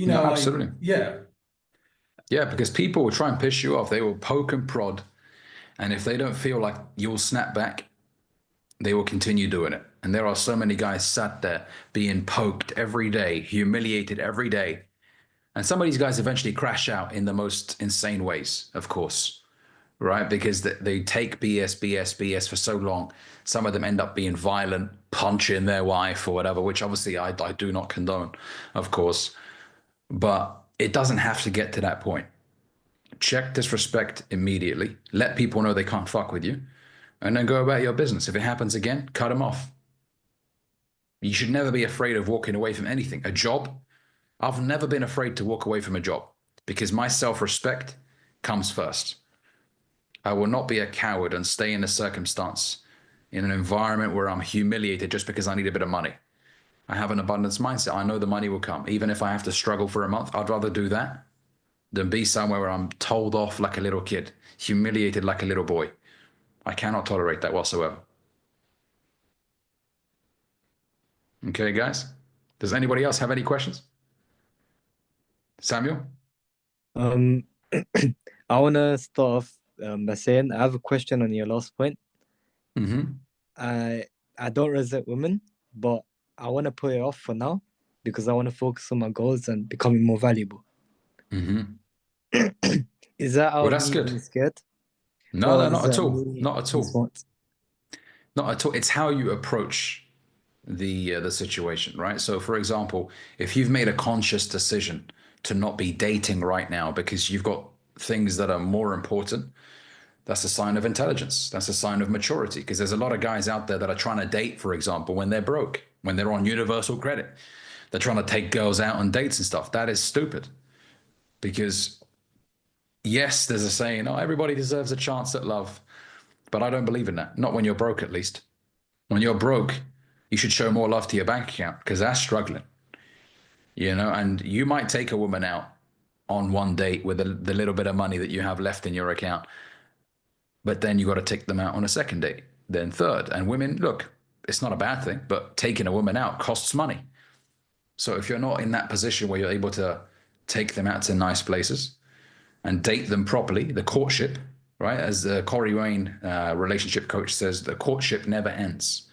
know, no, absolutely. Like, yeah. Yeah, because people will try and piss you off. They will poke and prod. And if they don't feel like you'll snap back, they will continue doing it. And there are so many guys sat there being poked every day, humiliated every day. And some of these guys eventually crash out in the most insane ways, of course, right? Because they take BS for so long. Some of them end up being violent, punching their wife or whatever, which obviously I do not condone, of course. But it doesn't have to get to that point. Check disrespect immediately. Let people know they can't fuck with you. And then go about your business. If it happens again, cut them off. You should never be afraid of walking away from anything. A job, I've never been afraid to walk away from a job because my self-respect comes first. I will not be a coward and stay in a circumstance, in an environment where I'm humiliated just because I need a bit of money. I have an abundance mindset. I know the money will come. Even if I have to struggle for a month, I'd rather do that than be somewhere where I'm told off like a little kid, humiliated like a little boy. I cannot tolerate that whatsoever. Okay, guys? Does anybody else have any questions? Samuel? I want to start off by saying I have a question on your last point. Mm-hmm. I don't resent women, but I want to put it off for now because I want to focus on my goals and becoming more valuable. Mm-hmm. Is that Well, out that's me good. being scared? No, Or no, is not at that all. me Not at being all. smart? Not at all. It's how you approach the situation, right? So, for example, if you've made a conscious decision to not be dating right now because you've got things that are more important, that's a sign of intelligence. That's a sign of maturity. Because there's a lot of guys out there that are trying to date, for example, when they're broke, when they're on universal credit. They're trying to take girls out on dates and stuff. That is stupid. Because yes, there's a saying, oh, everybody deserves a chance at love. But I don't believe in that. Not when you're broke, at least. When you're broke, you should show more love to your bank account because that's struggling. You know, and you might take a woman out on one date with the little bit of money that you have left in your account. But then you got to take them out on a second date, then third. And women, look, it's not a bad thing, but taking a woman out costs money. So if you're not in that position where you're able to take them out to nice places and date them properly, the courtship, right? As Corey Wayne, relationship coach, says, the courtship never ends.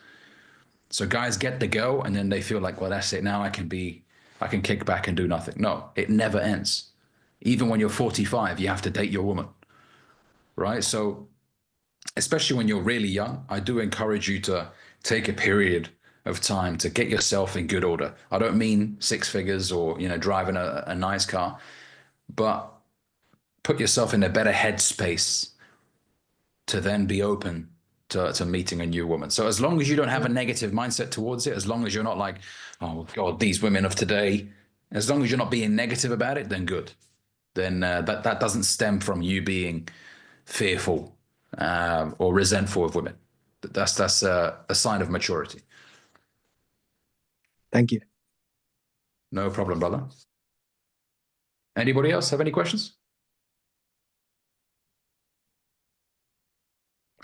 So guys get the girl and then they feel like, well, that's it. Now I can kick back and do nothing. No, it never ends. Even when you're 45, you have to date your woman, right? So especially when you're really young, I do encourage you to take a period of time to get yourself in good order. I don't mean 6 figures or, you know, driving a nice car, but put yourself in a better headspace to then be open to meeting a new woman. So as long as you don't have a negative mindset towards it, as long as you're not like, oh God, these women of today, as long as you're not being negative about it, then good. Then that doesn't stem from you being fearful or resentful of women. That's a sign of maturity. Thank you. No problem, brother. Anybody else have any questions?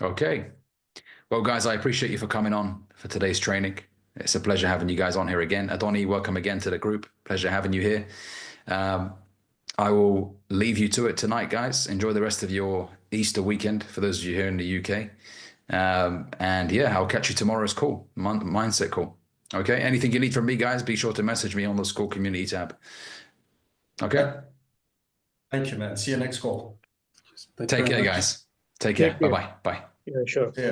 Okay. Well, guys, I appreciate you for coming on for today's training. It's a pleasure having you guys on here again. Adoni, welcome again to the group. Pleasure having you here. I will leave you to it tonight, guys. Enjoy the rest of your Easter weekend for those of you here in the UK. And yeah, I'll catch you tomorrow's call, mindset call. Okay. Anything you need from me, guys, be sure to message me on the Skool community tab. Okay. Thank you, man. See you next call. Thank you Take very care, much. guys. Take care. Take care. Bye-bye. Bye. Yeah, sure. Yeah.